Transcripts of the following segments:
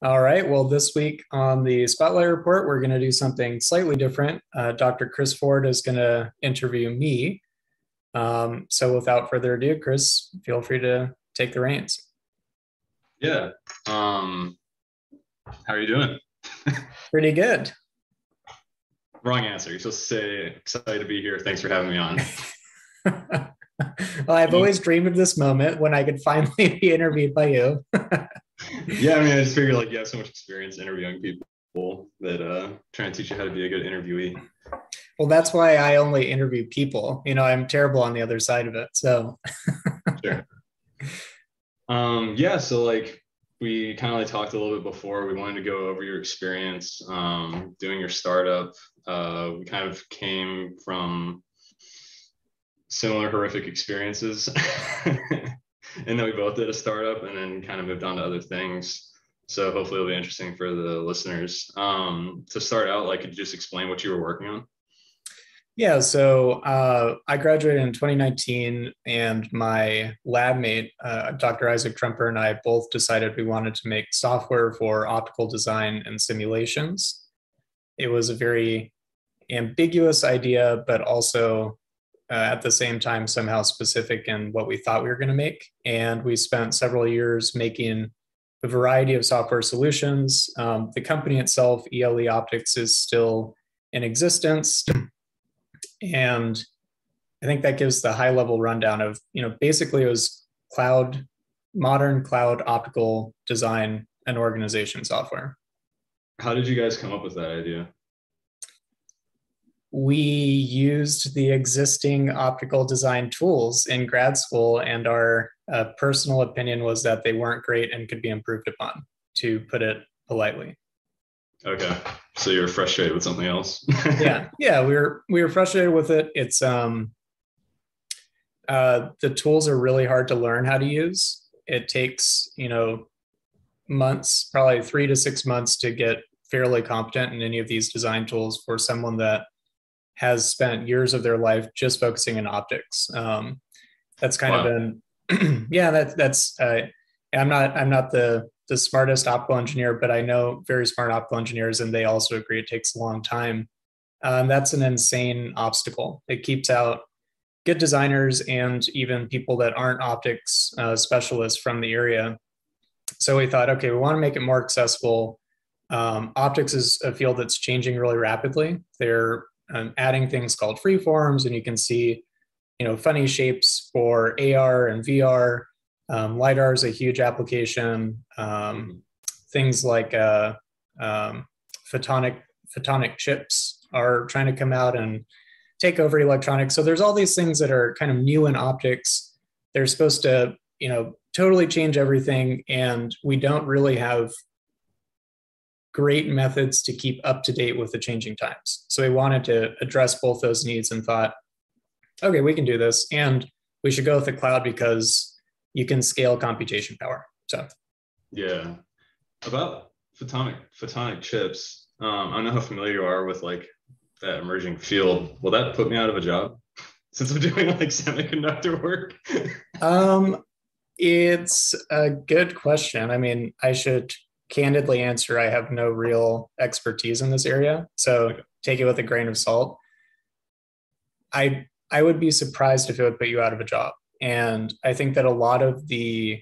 All right. Well, this week on the Spotlight Report, we're going to do something slightly different. Dr. Kris Ford is going to interview me. So without further ado, Kris, feel free to take the reins. Yeah. How are you doing? Pretty good. Wrong answer. You're supposed to say excited to be here. Thanks for having me on. Well, I've always dreamed of this moment when I could finally be interviewed by you. Yeah, I mean, I just figure like you have so much experience interviewing people that trying to teach you how to be a good interviewee. Well, that's why I only interview people. I'm terrible on the other side of it. So Sure. Yeah, so like we kind of like talked a little bit before. We wanted to go over your experience doing your startup. We kind of came from similar horrific experiences. And then we both did a startup and then kind of moved on to other things. So hopefully it'll be interesting for the listeners. To start out, like, could you just explain what you were working on? yeah, so I graduated in 2019, and my lab mate, Dr. Isaac Trumper, and I both decided we wanted to make software for optical design and simulations. It was a very ambiguous idea, but also at the same time somehow specific in what we thought we were going to make. And we spent several years making a variety of software solutions. The company itself, ELE Optics, is still in existence. And I think that gives the high level rundown of, basically it was modern cloud optical design and organization software. How did you guys come up with that idea? We used the existing optical design tools in grad school, and our personal opinion was that they weren't great and could be improved upon, to put it politely. Okay, so you're frustrated with something else. yeah, we were frustrated with it. It's the tools are really hard to learn how to use. It takes months, probably 3 to 6 months, to get fairly competent in any of these design tools for someone that has spent years of their life just focusing on optics. That's kind of been, yeah, that's, I'm not the smartest optical engineer, but I know very smart optical engineers, and they also agree it takes a long time. That's an insane obstacle. It keeps out good designers and even people that aren't optics specialists from the area. So we thought, okay, we want to make it more accessible. Optics is a field that's changing really rapidly. They're adding things called freeforms, and you can see, funny shapes for AR and VR. LiDAR is a huge application. Things like photonic chips are trying to come out and take over electronics. So there's all these things that are kind of new in optics. They're supposed to, totally change everything, and we don't really have great methods to keep up to date with the changing times. So we wanted to address both those needs and thought, okay, we can do this, and we should go with the cloud because you can scale computation power. So yeah, about photonic chips. I don't know how familiar you are with like that emerging field. Will that put me out of a job since I'm doing like semiconductor work? It's a good question. I mean, I should candidly answer, I have no real expertise in this area, so Okay. Take it with a grain of salt. I would be surprised if it would put you out of a job. And I think that a lot of the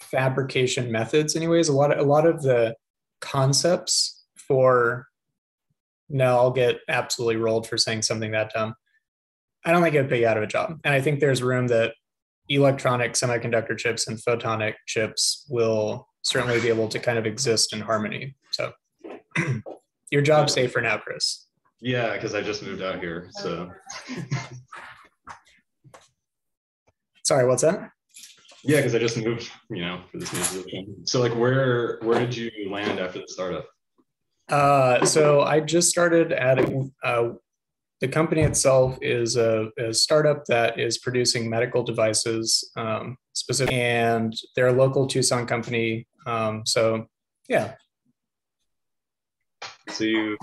fabrication methods, anyways, a lot of the concepts for, no, I'll get absolutely rolled for saying something that dumb. I don't think it would put you out of a job. And I think there's room that electronic semiconductor chips and photonic chips will certainly be able to kind of exist in harmony. So your job's safe for now, Kris. Yeah, because I just moved out here. So sorry, what's that? Yeah, because I just moved, for this new position. So like where did you land after the startup? So I just started at the company itself is a startup that is producing medical devices, specific, and they're a local Tucson company. So yeah. So you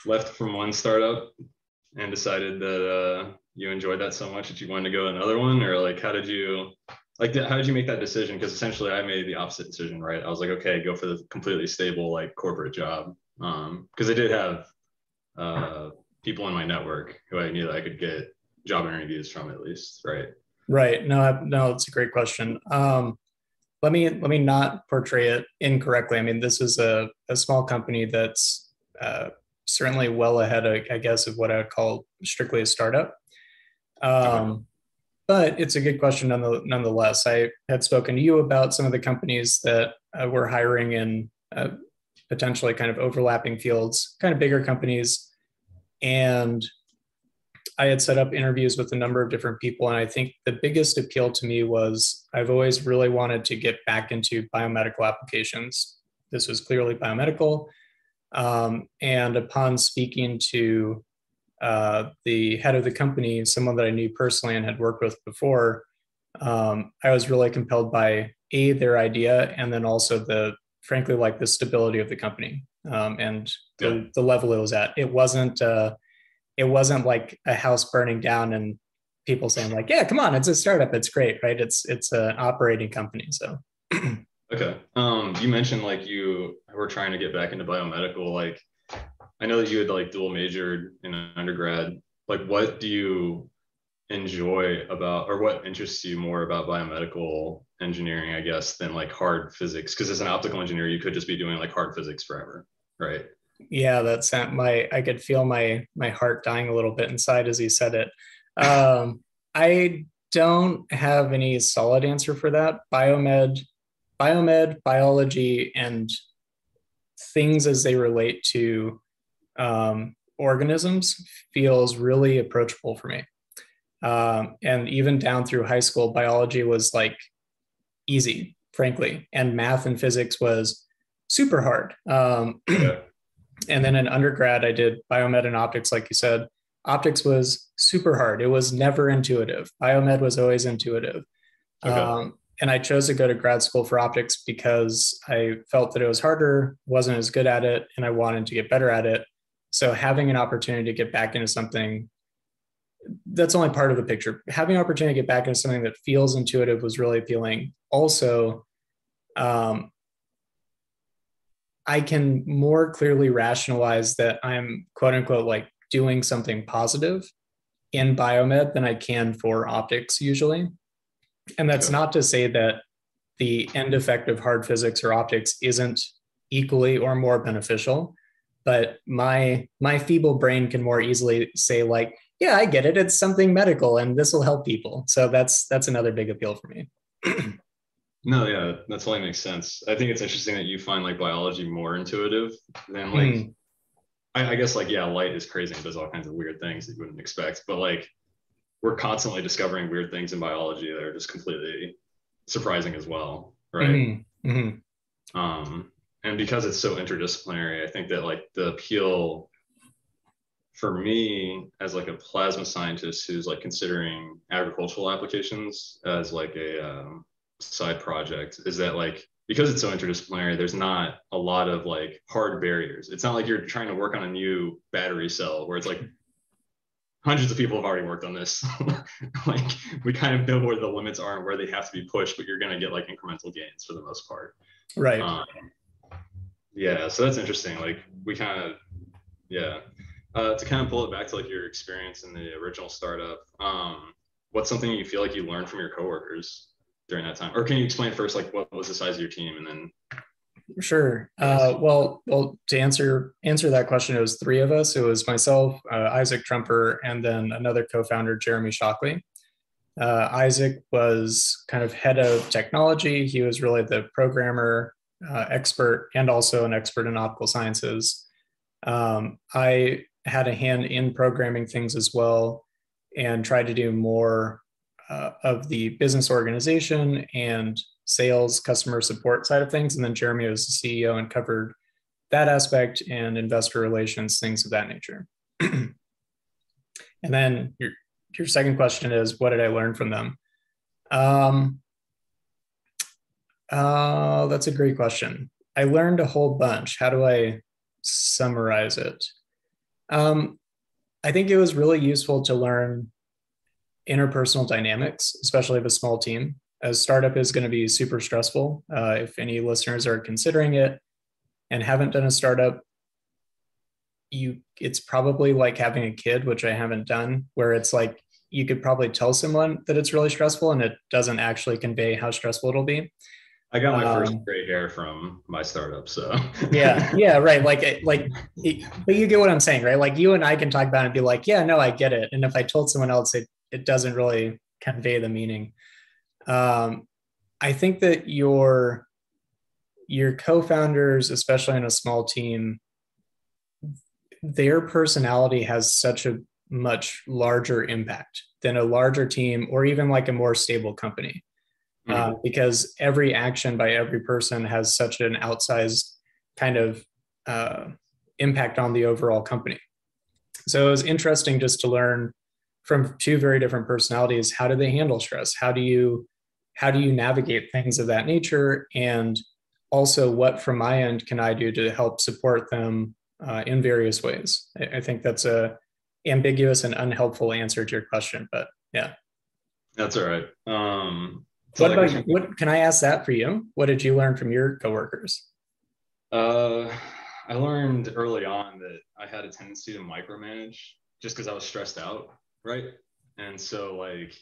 left from one startup and decided that you enjoyed that so much that you wanted to go to another one, or like how did you like how did you make that decision? Because essentially I made the opposite decision, right? I was like, okay, go for the completely stable like corporate job. Because I did have people in my network who I knew that I could get job interviews from at least, right? Right. No, it's a great question. Let me not portray it incorrectly. I mean, this is a small company that's certainly well ahead, I guess, of what I would call strictly a startup. Okay. But it's a good question nonetheless. I had spoken to you about some of the companies that were hiring in potentially kind of overlapping fields, kind of bigger companies. And I had set up interviews with a number of different people. And I think the biggest appeal to me was I've always really wanted to get back into biomedical applications. This was clearly biomedical. And upon speaking to the head of the company, someone that I knew personally and had worked with before, I was really compelled by their idea, and then also frankly, like the stability of the company, and Yeah. the level it was at. It wasn't like a house burning down and people saying like, yeah, come on, it's a startup, it's great, right? It's an operating company. So Okay. You mentioned like you were trying to get back into biomedical. Like, I know that you had like dual majored in undergrad. Like, what do you enjoy about, or what interests you more about biomedical engineering, I guess, than like hard physics? Because as an optical engineer, you could just be doing like hard physics forever, right? yeah, that's my I could feel my heart dying a little bit inside as he said it. I don't have any solid answer for that. Biomed, biology, and things as they relate to organisms feels really approachable for me. And even down through high school, biology was like easy, frankly, and math and physics was super hard. Yeah. And then in undergrad, I did biomed and optics, like you said. Optics was super hard. It was never intuitive. Biomed was always intuitive. Okay. And I chose to go to grad school for optics because I felt that it was harder, wasn't as good at it, and I wanted to get better at it. So having an opportunity to get back into something that's only part of the picture. Having an opportunity to get back into something that feels intuitive was really appealing. Also, um, I can more clearly rationalize that I'm quote unquote like doing something positive in biomed than I can for optics usually. And that's Okay. not to say that the end effect of hard physics or optics isn't equally or more beneficial, but my feeble brain can more easily say like, yeah, I get it, it's something medical and this will help people. So that's another big appeal for me. No, yeah, that totally makes sense. I think it's interesting that you find like biology more intuitive than like, Mm, I guess like, yeah, light is crazy and does all kinds of weird things that you wouldn't expect, but like we're constantly discovering weird things in biology that are just completely surprising as well, right? mm, mm, And because it's so interdisciplinary, I think that like the appeal for me as like a plasma scientist who's like considering agricultural applications as like a side project is that like because it's so interdisciplinary, there's not a lot of like hard barriers. It's not like you're trying to work on a new battery cell where it's like hundreds of people have already worked on this. Like we kind of know where the limits are and where they have to be pushed, but you're going to get like incremental gains for the most part. right. Um, yeah, so that's interesting. Like we kind of, yeah. To kind of pull it back to like your experience in the original startup, what's something you feel like you learned from your coworkers during that time? Or can you explain first, like what was the size of your team, and then Sure. yes. Well, to answer that question, it was three of us. It was myself, Isaac Trumper, and then another co-founder, Jeremy Shockley. Isaac was kind of head of technology. He was really the programmer, expert, and also an expert in optical sciences. I had a hand in programming things as well, and tried to do more of the business organization and sales, customer support side of things. And then Jeremy was the CEO and covered that aspect and investor relations, things of that nature. And then your second question is, what did I learn from them? Um, that's a great question. I learned a whole bunch. How do I summarize it? Um, I think it was really useful to learn interpersonal dynamics, especially of a small team. a startup is going to be super stressful. If any listeners are considering it and haven't done a startup, it's probably like having a kid, which I haven't done, where it's like you could probably tell someone that it's really stressful and it doesn't actually convey how stressful it'll be. I got my first gray hair from my startup, so yeah, right. But you get what I'm saying, right? Like you and I can talk about it and be like, yeah, no, I get it. And if I told someone else, it doesn't really convey the meaning. I think that your co-founders, especially in a small team, their personality has such a much larger impact than a larger team or even like a more stable company. Because every action by every person has such an outsized kind of impact on the overall company. So it was interesting just to learn from two very different personalities. How do they handle stress? How do you navigate things of that nature? And also, what from my end can I do to help support them in various ways? I think that's a ambiguous and unhelpful answer to your question, but yeah. That's all right. So what can I ask that for you? What did you learn from your coworkers? I learned early on that I had a tendency to micromanage just because I was stressed out, right? And so like,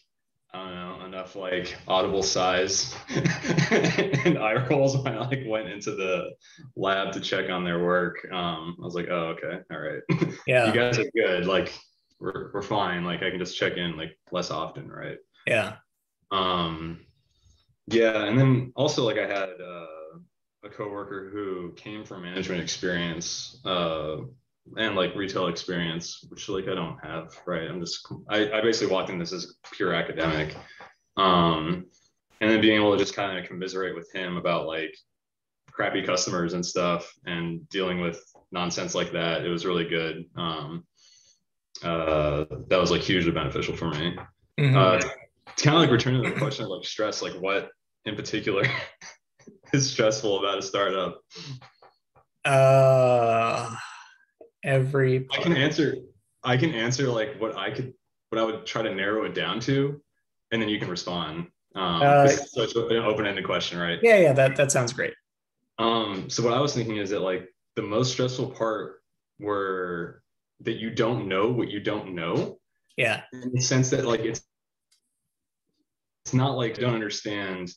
I don't know, enough like audible sighs and eye rolls when I like went into the lab to check on their work. I was like, oh, okay, all right. Yeah. You guys are good. Like we're fine. Like I can just check in like less often, right? Yeah. Yeah, and then also like I had a coworker who came from management experience and like retail experience, which like I don't have, right? I basically walked in this as pure academic, and then being able to just kind of commiserate with him about like crappy customers and stuff and dealing with nonsense like that. It was really good. That was like hugely beneficial for me. It's kind of like returning to the question of like stress, like what in particular is stressful about a startup? Every part. I can answer like what I would try to narrow it down to, and then you can respond. So it's an open-ended question, right? Yeah, that sounds great. So what I was thinking is that like the most stressful part were that you don't know what you don't know. Yeah. In the sense that like it's not like you don't understand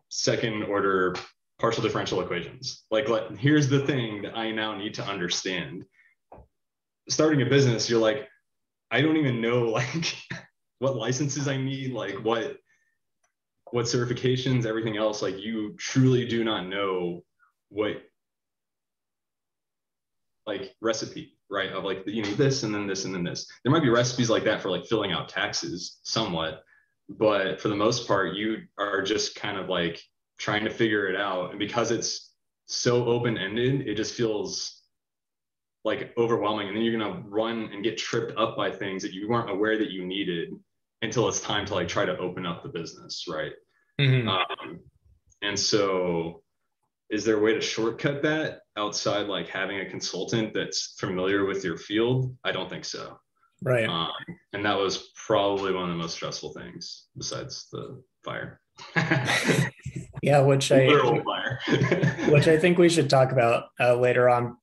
second order partial differential equations. Like here's the thing that I now need to understand. Starting a business, you're like, I don't even know like what licenses I need, like what certifications, everything else. Like you truly do not know what like recipe, right? Of like you need this and then this and then this. There might be recipes like that for like filling out taxes somewhat, but for the most part, you are just kind of like trying to figure it out. And because it's so open-ended, it just feels like overwhelming. And then you're going to run and get tripped up by things that you weren't aware that you needed until it's time to like try to open up the business, right? And so is there a way to shortcut that outside like having a consultant that's familiar with your field? I don't think so. Right. And that was probably one of the most stressful things besides the fire. Yeah, which I think we should talk about later on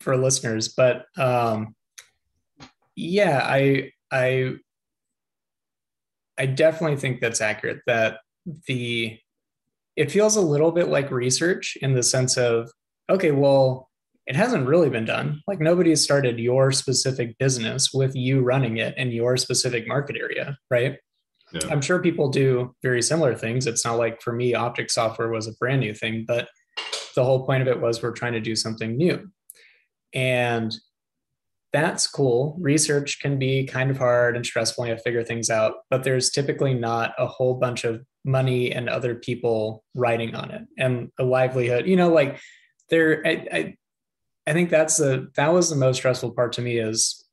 for listeners. But yeah, I definitely think that's accurate. That it feels a little bit like research in the sense of, okay, well, it hasn't really been done. Like nobody has started your specific business with you running it in your specific market area, right? Yeah. I'm sure people do very similar things. It's not like for me, optic software was a brand new thing, but the whole point of it was we're trying to do something new. And that's cool. Research can be kind of hard and stressful. You have to figure things out, but there's typically not a whole bunch of money and other people writing on it and a livelihood, like there, I think that was the most stressful part to me is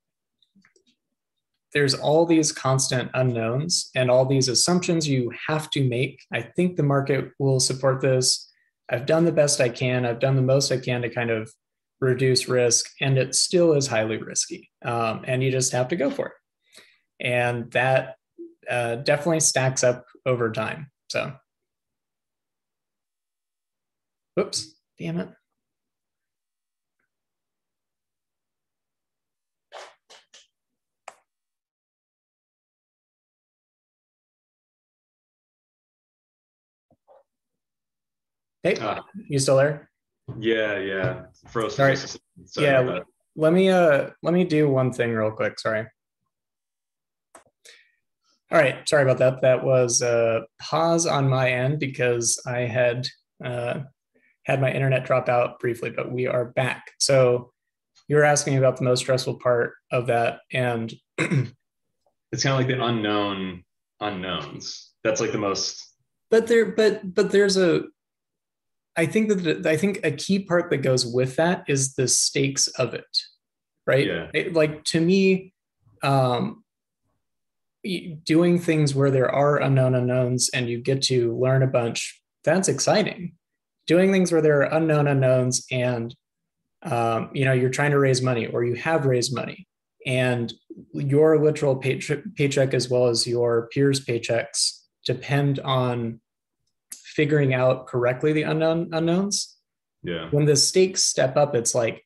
there's all these constant unknowns and all these assumptions you have to make. I think the market will support this. I've done the best I can. I've done the most I can to kind of reduce risk, and it still is highly risky. And you just have to go for it. And that definitely stacks up over time. So, whoops, damn it. Hey, you still there? Yeah. Froze. Sorry. Sorry about that. Let me do one thing real quick. Sorry. All right. Sorry about that. That was a pause on my end because I had had my internet drop out briefly, but we are back. So you were asking about the most stressful part of that, and it's kind of like the unknown unknowns. That's like the most. But there's a. I think a key part that goes with that is the stakes of it, right? Yeah. Like to me, doing things where there are unknown unknowns and you get to learn a bunch, that's exciting. Doing things where there are unknown unknowns and you're trying to raise money or you have raised money and your literal paycheck as well as your peers' paychecks depend on figuring out correctly the unknowns. Yeah. When the stakes step up, it's like,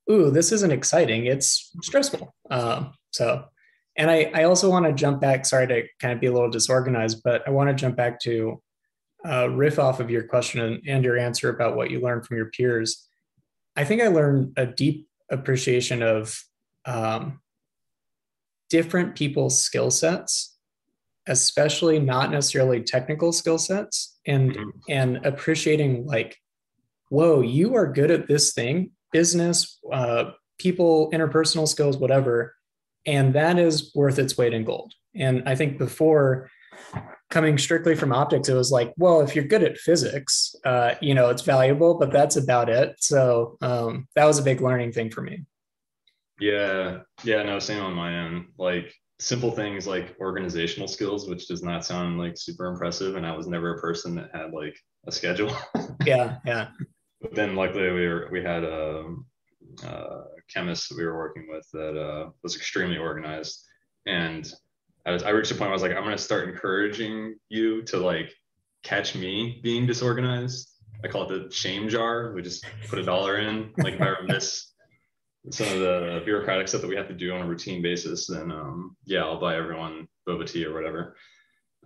ooh, this isn't exciting. It's stressful. And I also want to jump back. Sorry to kind of be a little disorganized, but I want to jump back to riff off of your question and your answer about what you learned from your peers. I think I learned a deep appreciation of different people's skill sets, especially not necessarily technical skill sets, and appreciating like, whoa, you are good at this thing, business, people, interpersonal skills, whatever, and that is worth its weight in gold. And I think before, coming strictly from optics, it was like, well, if you're good at physics, it's valuable, but that's about it. So that was a big learning thing for me. Yeah, no, same on my end. Like simple things like organizational skills, which does not sound like super impressive. And I was never a person that had like a schedule. Yeah. But then luckily we had a chemist that we were working with that was extremely organized. And I reached a point where I was like, I'm going to start encouraging you to like catch me being disorganized. I call it the shame jar. We just put $1 in. Like if I miss some of the bureaucratic stuff that we have to do on a routine basis, then I'll buy everyone boba tea or whatever.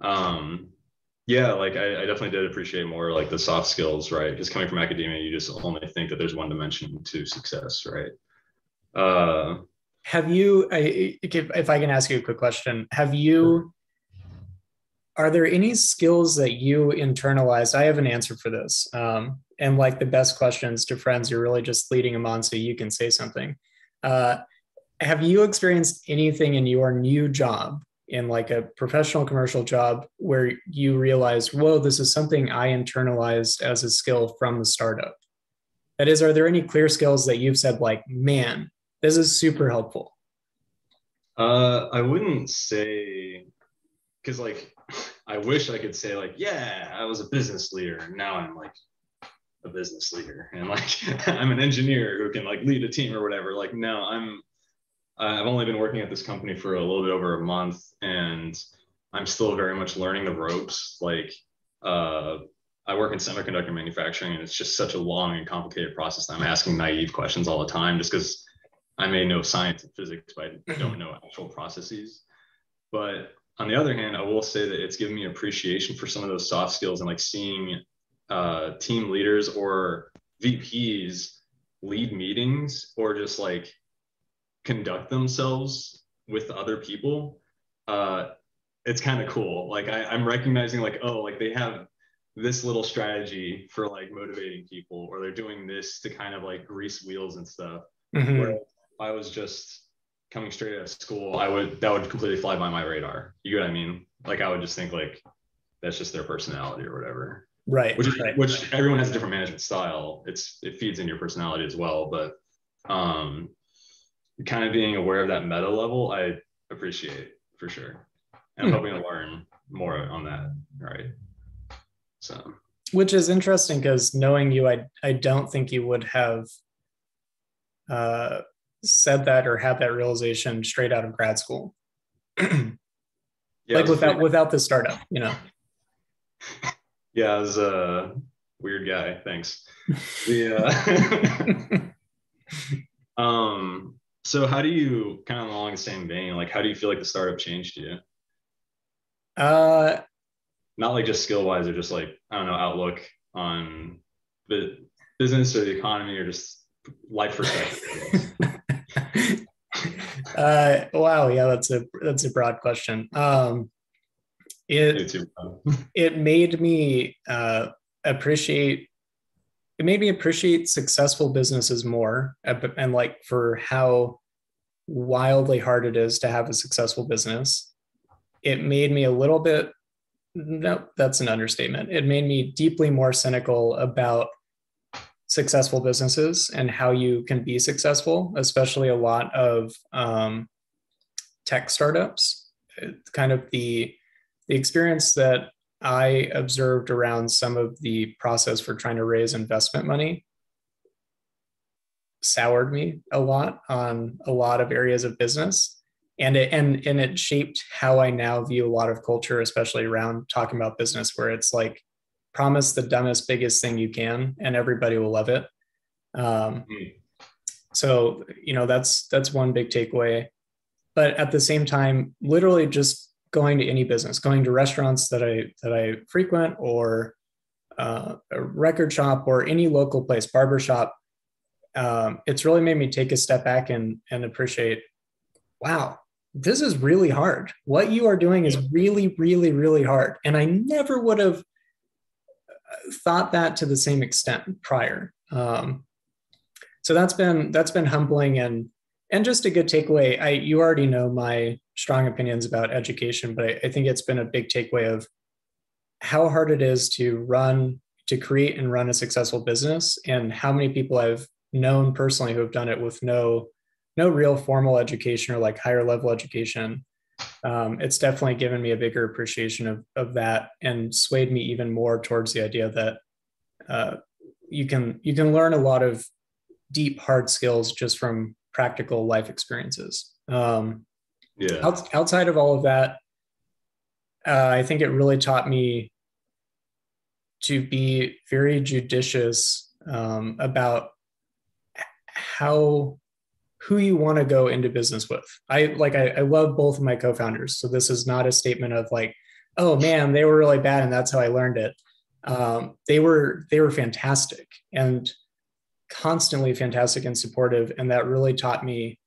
Like I definitely did appreciate more like the soft skills, right? Because coming from academia, you just only think that there's one dimension to success, right? Have you, if I can ask you a quick question, are there any skills that you internalized? I have an answer for this. And like the best questions to friends, you're really just leading them on so you can say something. Have you experienced anything in your new job, in like a professional commercial job, where you realized, whoa, this is something I internalized as a skill from the startup? That is, are there any clear skills that you've said like, man, this is super helpful? I wouldn't say, because like, I wish I could say like, yeah, I was a business leader. Now I'm like a business leader and like, I'm an engineer who can like lead a team or whatever. Like, no, I've only been working at this company for a little bit over a month and I'm still very much learning the ropes. Like, I work in semiconductor manufacturing and it's just such a long and complicated process. I'm asking naive questions all the time just because I may know science and physics, but I don't know actual processes. But on the other hand, I will say that it's given me appreciation for some of those soft skills and like seeing team leaders or VPs lead meetings or just like conduct themselves with other people. It's kind of cool. Like I'm recognizing like, oh, like they have this little strategy for like motivating people, or they're doing this to kind of like grease wheels and stuff. Mm-hmm. Where I was just coming straight out of school, that would completely fly by my radar. You know what I mean? Like I would just think like that's just their personality or whatever. Right. Which everyone has a different management style. It feeds in your personality as well. But kind of being aware of that meta level, I appreciate for sure. And I'm hoping to learn more on that. Right. So, which is interesting because knowing you, I don't think you would have said that or had that realization straight out of grad school. Like without the startup, Yeah, I was a weird guy. Thanks. The so how do you, kind of along the same vein, like how do you feel like the startup changed you? uh Not like just skill wise or just like, I don't know, outlook on the business or the economy or just life perspective, I guess. wow, yeah, that's a broad question. Me It too. it made me appreciate it made me appreciate successful businesses more, and like for how wildly hard it is to have a successful business. It made me a little bit, no, that's an understatement. It made me deeply more cynical about successful businesses and how you can be successful, especially a lot of tech startups. Kind of the experience that I observed around some of the process for trying to raise investment money soured me a lot on a lot of areas of business. And it shaped how I now view a lot of culture, especially around talking about business, where it's like promise the dumbest, biggest thing you can, and everybody will love it. Um, so that's one big takeaway. But at the same time, literally just going to any business, going to restaurants that I frequent, or a record shop, or any local place, barbershop. It's really made me take a step back and appreciate, wow, this is really hard. What you are doing is really, really, really hard. And I never would have thought that to the same extent prior. So that's been humbling, and just a good takeaway. You already know my strong opinions about education, but I think it's been a big takeaway of how hard it is to create and run a successful business, and how many people I've known personally who have done it with no real formal education or like higher level education. It's definitely given me a bigger appreciation of that, and swayed me even more towards the idea that you can learn a lot of deep hard skills just from practical life experiences. Yeah. Outside of all of that, I think it really taught me to be very judicious about who you want to go into business with. I love both of my co-founders, so this is not a statement of like, oh man, they were really bad and that's how I learned it. They were fantastic, and constantly fantastic and supportive, and that really taught me,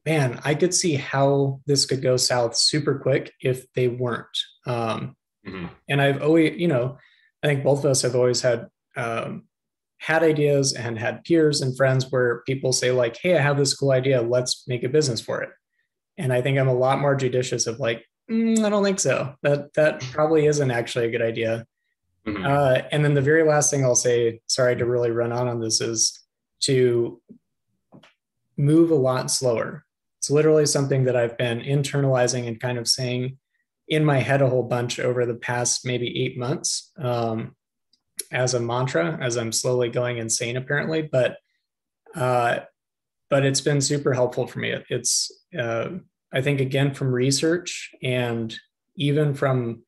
man, I could see how this could go south super quick if they weren't. And I've always, I think both of us have always had ideas and had peers and friends where people say like, hey, I have this cool idea, let's make a business for it. And I think I'm a lot more judicious of like, I don't think so. That probably isn't actually a good idea. And then the very last thing I'll say, sorry to really run on this, is to move a lot slower. It's literally something that I've been internalizing and kind of saying in my head a whole bunch over the past maybe 8 months, as a mantra, as I'm slowly going insane apparently. But it's been super helpful for me. It's I think, again, from research and even from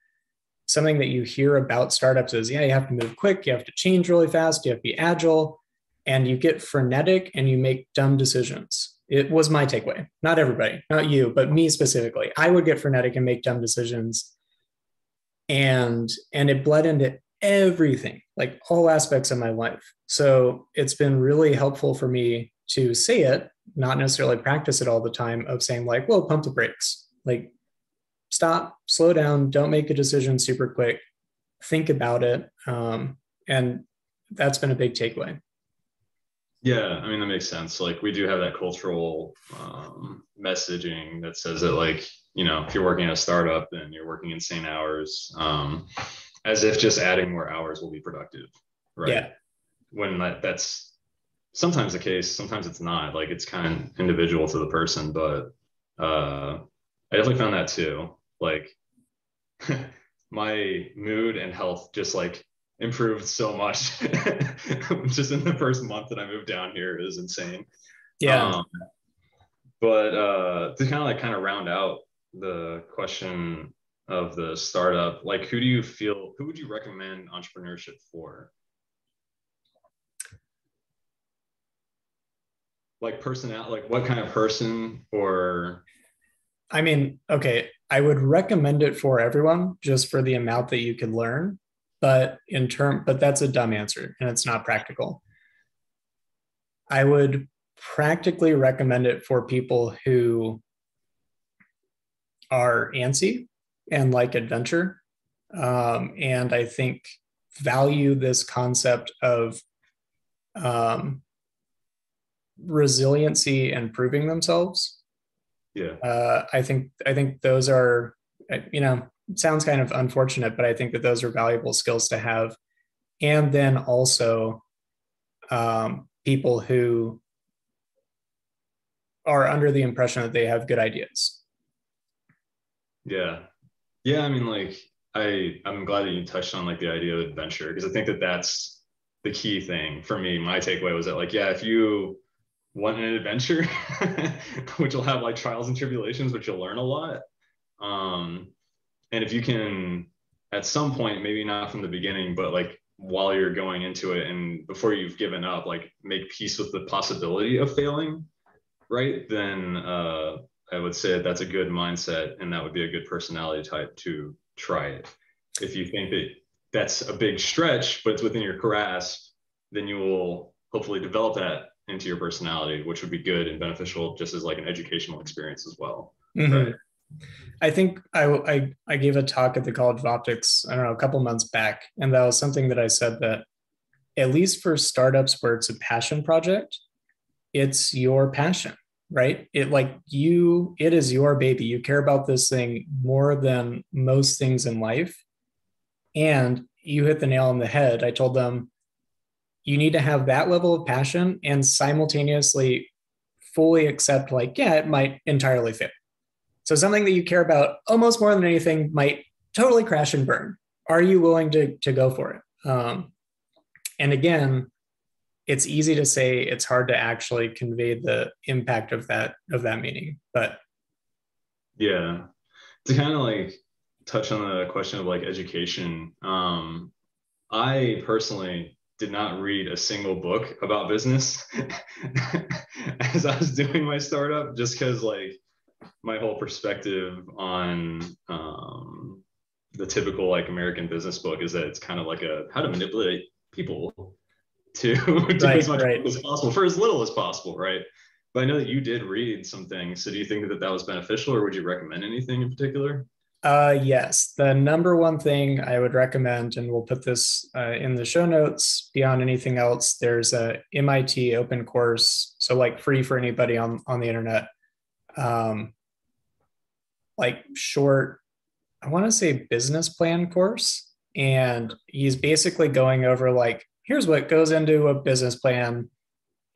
something that you hear about startups is, yeah, you have to move quick, you have to change really fast, you have to be agile, and you get frenetic and you make dumb decisions. It was my takeaway. Not everybody, not you, but me specifically. I would get frenetic and make dumb decisions. And it bled into everything, like all aspects of my life. So it's been really helpful for me to say it, not necessarily practice it all the time, of saying like, well, pump the brakes, like stop, slow down, don't make a decision super quick, think about it. And that's been a big takeaway. Yeah, I mean, that makes sense. Like, we do have that cultural messaging that says that, like, if you're working at a startup, then you're working insane hours, as if just adding more hours will be productive, right? Yeah. When that's sometimes the case, sometimes it's not. Like, it's kind of individual to the person, but I definitely found that too. Like, my mood and health just like improved so much just in the first month that I moved down here. Is insane. Yeah. But to kind of round out the question, of the startup, like who would you recommend entrepreneurship for? Like personality, like what kind of person? Or I mean, okay, I would recommend it for everyone just for the amount that you can learn, but that's a dumb answer and it's not practical. I would practically recommend it for people who are antsy and like adventure. And I think value this concept of um, resiliency and proving themselves. yeah, I think those are, it sounds kind of unfortunate, but I think that those are valuable skills to have. And then also people who are under the impression that they have good ideas. yeah, yeah. I mean, like I'm glad that you touched on like the idea of adventure, because I think that that's the key thing for me. My takeaway was that, like, yeah, if you want an adventure, which will have like trials and tribulations, but you'll learn a lot. Um, and if you can, at some point, maybe not from the beginning, but like while you're going into it and before you've given up, like make peace with the possibility of failing, right? Then I would say that that's a good mindset, and that would be a good personality type to try it. If you think that that's a big stretch, but it's within your grasp, then you will hopefully develop that into your personality, which would be good and beneficial just as like an educational experience as well. Mm-hmm. Right. I think I gave a talk at the College of Optics, I don't know, a couple months back, and that was something that I said that at least for startups where it's a passion project, it's your passion, right? It is your baby. You care about this thing more than most things in life. And you hit the nail on the head. I told them you need to have that level of passion and simultaneously fully accept, like, yeah, it might entirely fail. So something that you care about almost more than anything might totally crash and burn. Are you willing to go for it? And again, it's easy to say, it's hard to actually convey the impact of that meaning. But Yeah. To kind of like touch on the question of like education, I personally did not read a single book about business as I was doing my startup, just because like my whole perspective on the typical like American business book is that it's kind of like a how to manipulate people to do as much right. as possible for as little as possible, right? But I know that you did read some things. So do you think that that was beneficial, or would you recommend anything in particular? Yes, the number one thing I would recommend, and we'll put this in the show notes beyond anything else, there's a MIT open course, so like free for anybody on the internet, um, like short, I want to say business plan course. And he's basically going over like, here's what goes into a business plan.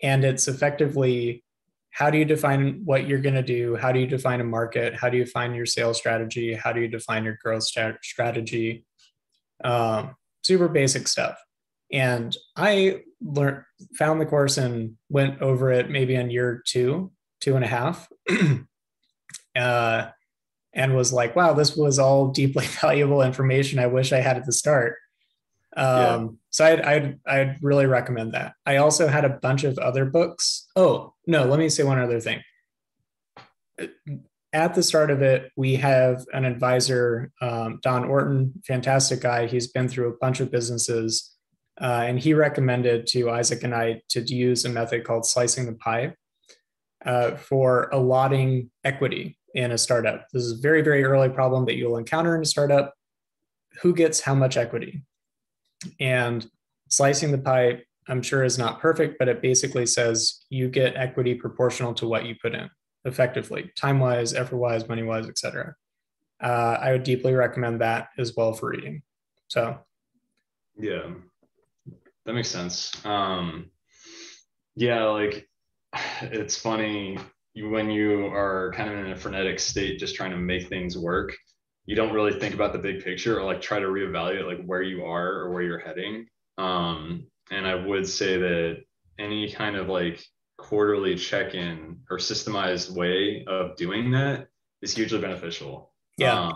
And it's effectively, how do you define what you're going to do? How do you define a market? How do you find your sales strategy? How do you define your growth strategy? Super basic stuff. And I found the course and went over it maybe in year two and a half. uh, and was like, wow, this was all deeply valuable information I wish I had at the start. Yeah. So I'd really recommend that. I also had a bunch of other books. Oh, no, let me say one other thing. At the start of it, we have an advisor, Don Orton, fantastic guy. He's been through a bunch of businesses. And he recommended to Isaac and I to use a method called slicing the pie for allotting equity in a startup. This is a very, very early problem that you'll encounter in a startup. Who gets how much equity? And slicing the pie, I'm sure, is not perfect, but it basically says you get equity proportional to what you put in, effectively, time-wise, effort-wise, money-wise, et cetera. I would deeply recommend that as well for reading. So, Yeah, that makes sense. Yeah, like it's funny when you are kind of in a frenetic state, just trying to make things work. You don't really think about the big picture or like try to reevaluate like where you are or where you're heading. And I would say that any kind of like quarterly check-in or systemized way of doing that is hugely beneficial. yeah.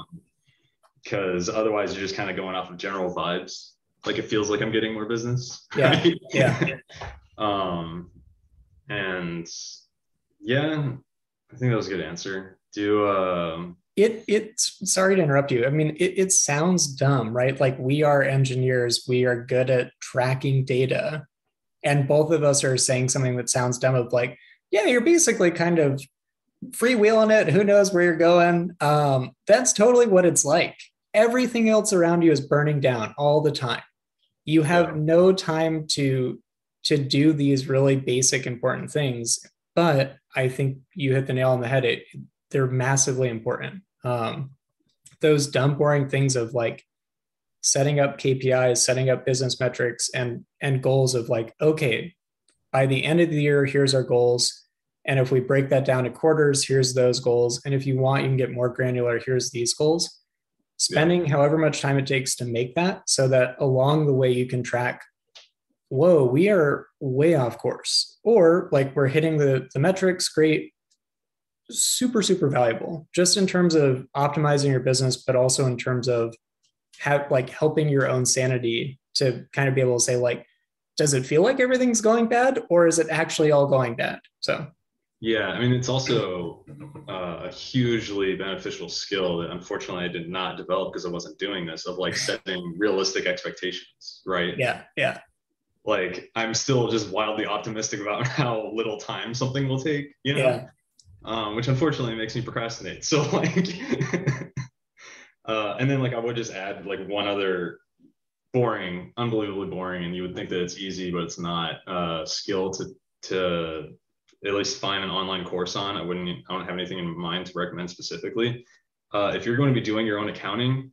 because otherwise you're just kind of going off of general vibes. Like it feels like I'm getting more business. Yeah. Right? Yeah. And yeah, I think that was a good answer. Do It's sorry to interrupt you. I mean, it sounds dumb, right? Like we are engineers, we are good at tracking data. And both of us are saying something that sounds dumb of like, yeah, you're basically kind of freewheeling it. Who knows where you're going? That's totally what it's like. Everything else around you is burning down all the time. You have no time to do these really basic important things. But I think you hit the nail on the head. They're massively important. Those dumb, boring things of like setting up KPIs, setting up business metrics, and goals of like, okay, by the end of the year, here's our goals. And if we break that down to quarters, here's those goals. And if you want, you can get more granular. Here's these goals. Spending however much time it takes to make that so that along the way you can track, whoa, we are way off course. Or like we're hitting the metrics, great, super, super valuable, just in terms of optimizing your business, but also in terms of helping your own sanity to kind of be able to say like, does it feel like everything's going bad or is it actually all going bad? So yeah, I mean, it's also a hugely beneficial skill that unfortunately I did not develop because I wasn't doing this, of like setting realistic expectations, right? Yeah. Like I'm still just wildly optimistic about how little time something will take, which unfortunately makes me procrastinate. So like, and then like I would just add like one other boring, unbelievably boring, and you would think that it's easy, but it's not, skill to at least find an online course on. I don't have anything in mind to recommend specifically. If you're going to be doing your own accounting,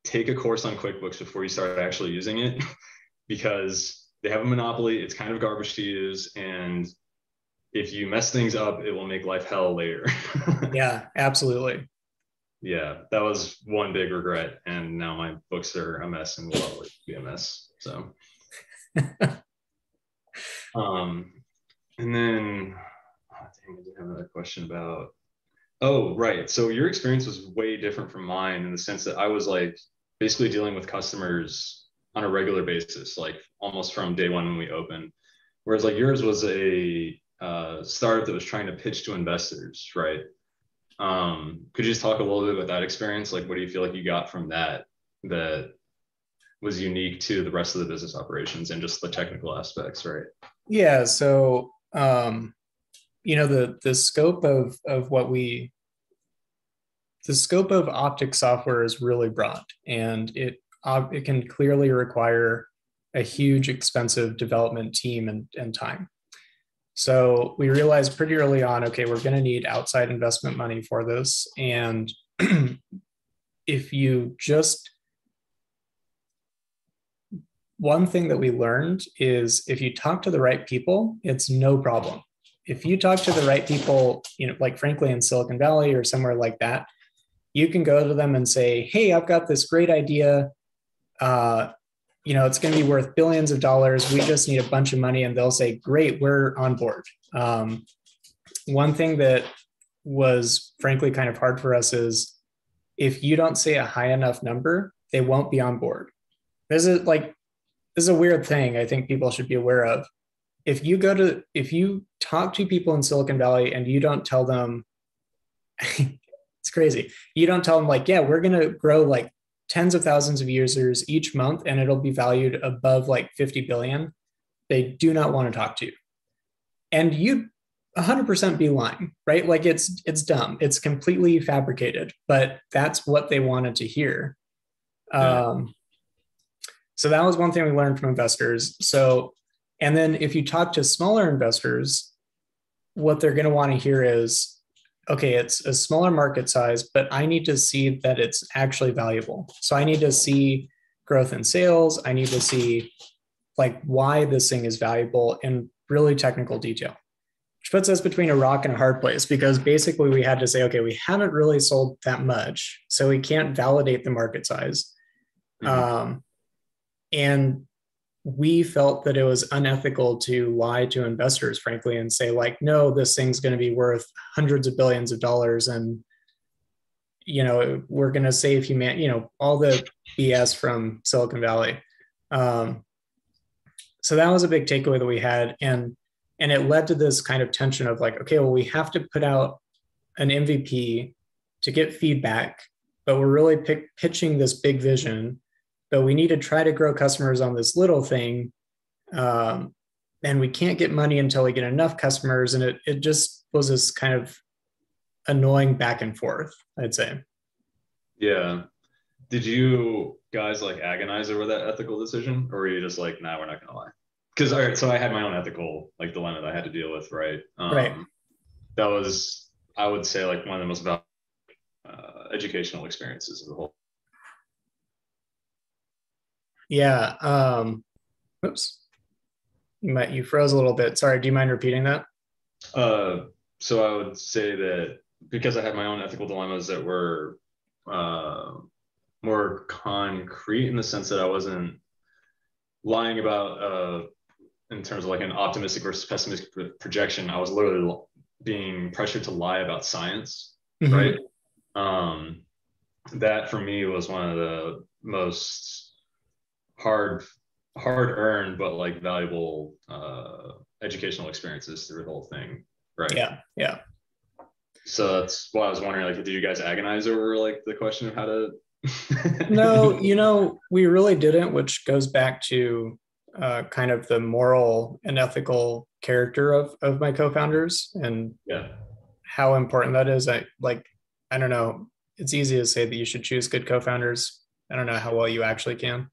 take a course on QuickBooks before you start actually using it, because they have a monopoly. It's kind of garbage to use. And if you mess things up, it will make life hell later. Yeah, absolutely. Yeah, that was one big regret. And now my books are a mess and will always be a mess. So, and then, I did have another question about, oh, right. So your experience was way different from mine in the sense that I was like basically dealing with customers on a regular basis, like almost from day one when we opened. Whereas like yours was a startup that was trying to pitch to investors, right? Could you just talk a little bit about that experience? Like, what do you feel like you got from that was unique to the rest of the business operations and just the technical aspects, right? Yeah. So, the scope of the scope of optic software is really broad, and it can clearly require a huge, expensive development team and time. So we realized pretty early on, okay, we're going to need outside investment money for this. And one thing that we learned is if you talk to the right people, it's no problem. If you talk to the right people, like frankly in Silicon Valley or somewhere like that, you can go to them and say, hey, I've got this great idea. It's going to be worth billions of dollars. We just need a bunch of money. And they'll say, great, we're on board. One thing that was frankly kind of hard for us is if you don't say a high enough number, they won't be on board. This is a weird thing I think people should be aware of. If you talk to people in Silicon Valley and you don't tell them, it's crazy. You don't tell them like, yeah, we're going to grow like tens of thousands of users each month and it'll be valued above like 50 billion. They do not want to talk to you. And you'd 100% be lying, right? Like it's dumb. It's completely fabricated, but that's what they wanted to hear. So that was one thing we learned from investors. And then if you talk to smaller investors, what they're going to want to hear is, okay, it's a smaller market size, but I need to see that it's actually valuable. So I need to see growth in sales. I need to see like why this thing is valuable in really technical detail, which puts us between a rock and a hard place, because basically we had to say, okay, we haven't really sold that much, so we can't validate the market size. Mm-hmm. And we felt that it was unethical to lie to investors, frankly, and say like, no, this thing's going to be worth hundreds of billions of dollars. And we're going to save humanity, all the BS from Silicon Valley. So that was a big takeaway that we had. And it led to this kind of tension of like, okay, well, we have to put out an MVP to get feedback, but we're really pitching this big vision, but we need to try to grow customers on this little thing. And we can't get money until we get enough customers. And it just was this kind of annoying back and forth, I'd say. Yeah. Did you guys like agonize over that ethical decision, or were you just like, nah, we're not gonna lie? Because all right, so I had my own ethical like dilemma that I had to deal with, right? Right. That was, I would say, like one of the most valuable educational experiences of the whole. Yeah. Oops. You froze a little bit. Sorry. Do you mind repeating that? So I would say that because I had my own ethical dilemmas that were more concrete in the sense that I wasn't lying about in terms of like an optimistic versus pessimistic projection. I was literally being pressured to lie about science, mm-hmm. right? That for me was one of the most hard earned but like valuable educational experiences through the whole thing, right? Yeah. So that's why I was wondering, like, did you guys agonize over like the question of how to No, we really didn't, which goes back to kind of the moral and ethical character of my co-founders and how important that is. I don't know. It's easy to say that you should choose good co-founders. I don't know how well you actually can.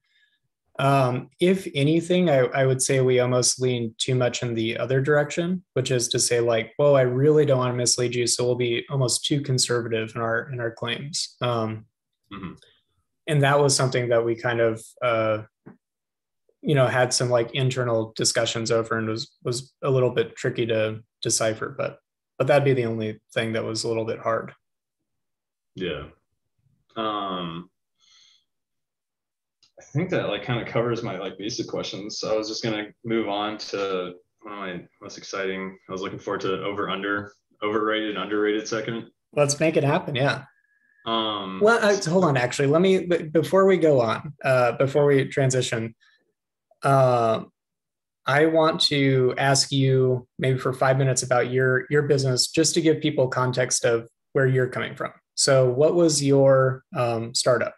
If anything, I would say we almost lean too much in the other direction, which is to say like, well, I really don't want to mislead you. So we'll be almost too conservative in our claims. Mm-hmm. And that was something that we kind of, had some like internal discussions over and was a little bit tricky to decipher, but that'd be the only thing that was a little bit hard. Yeah. I think that like kind of covers my like basic questions. So I was just going to move on to one of my most exciting. I was looking forward to overrated, underrated segment. Let's make it happen. Yeah. Hold on. Actually, before we go on, before we transition, I want to ask you maybe for 5 minutes about your business, just to give people context of where you're coming from. So what was your startup?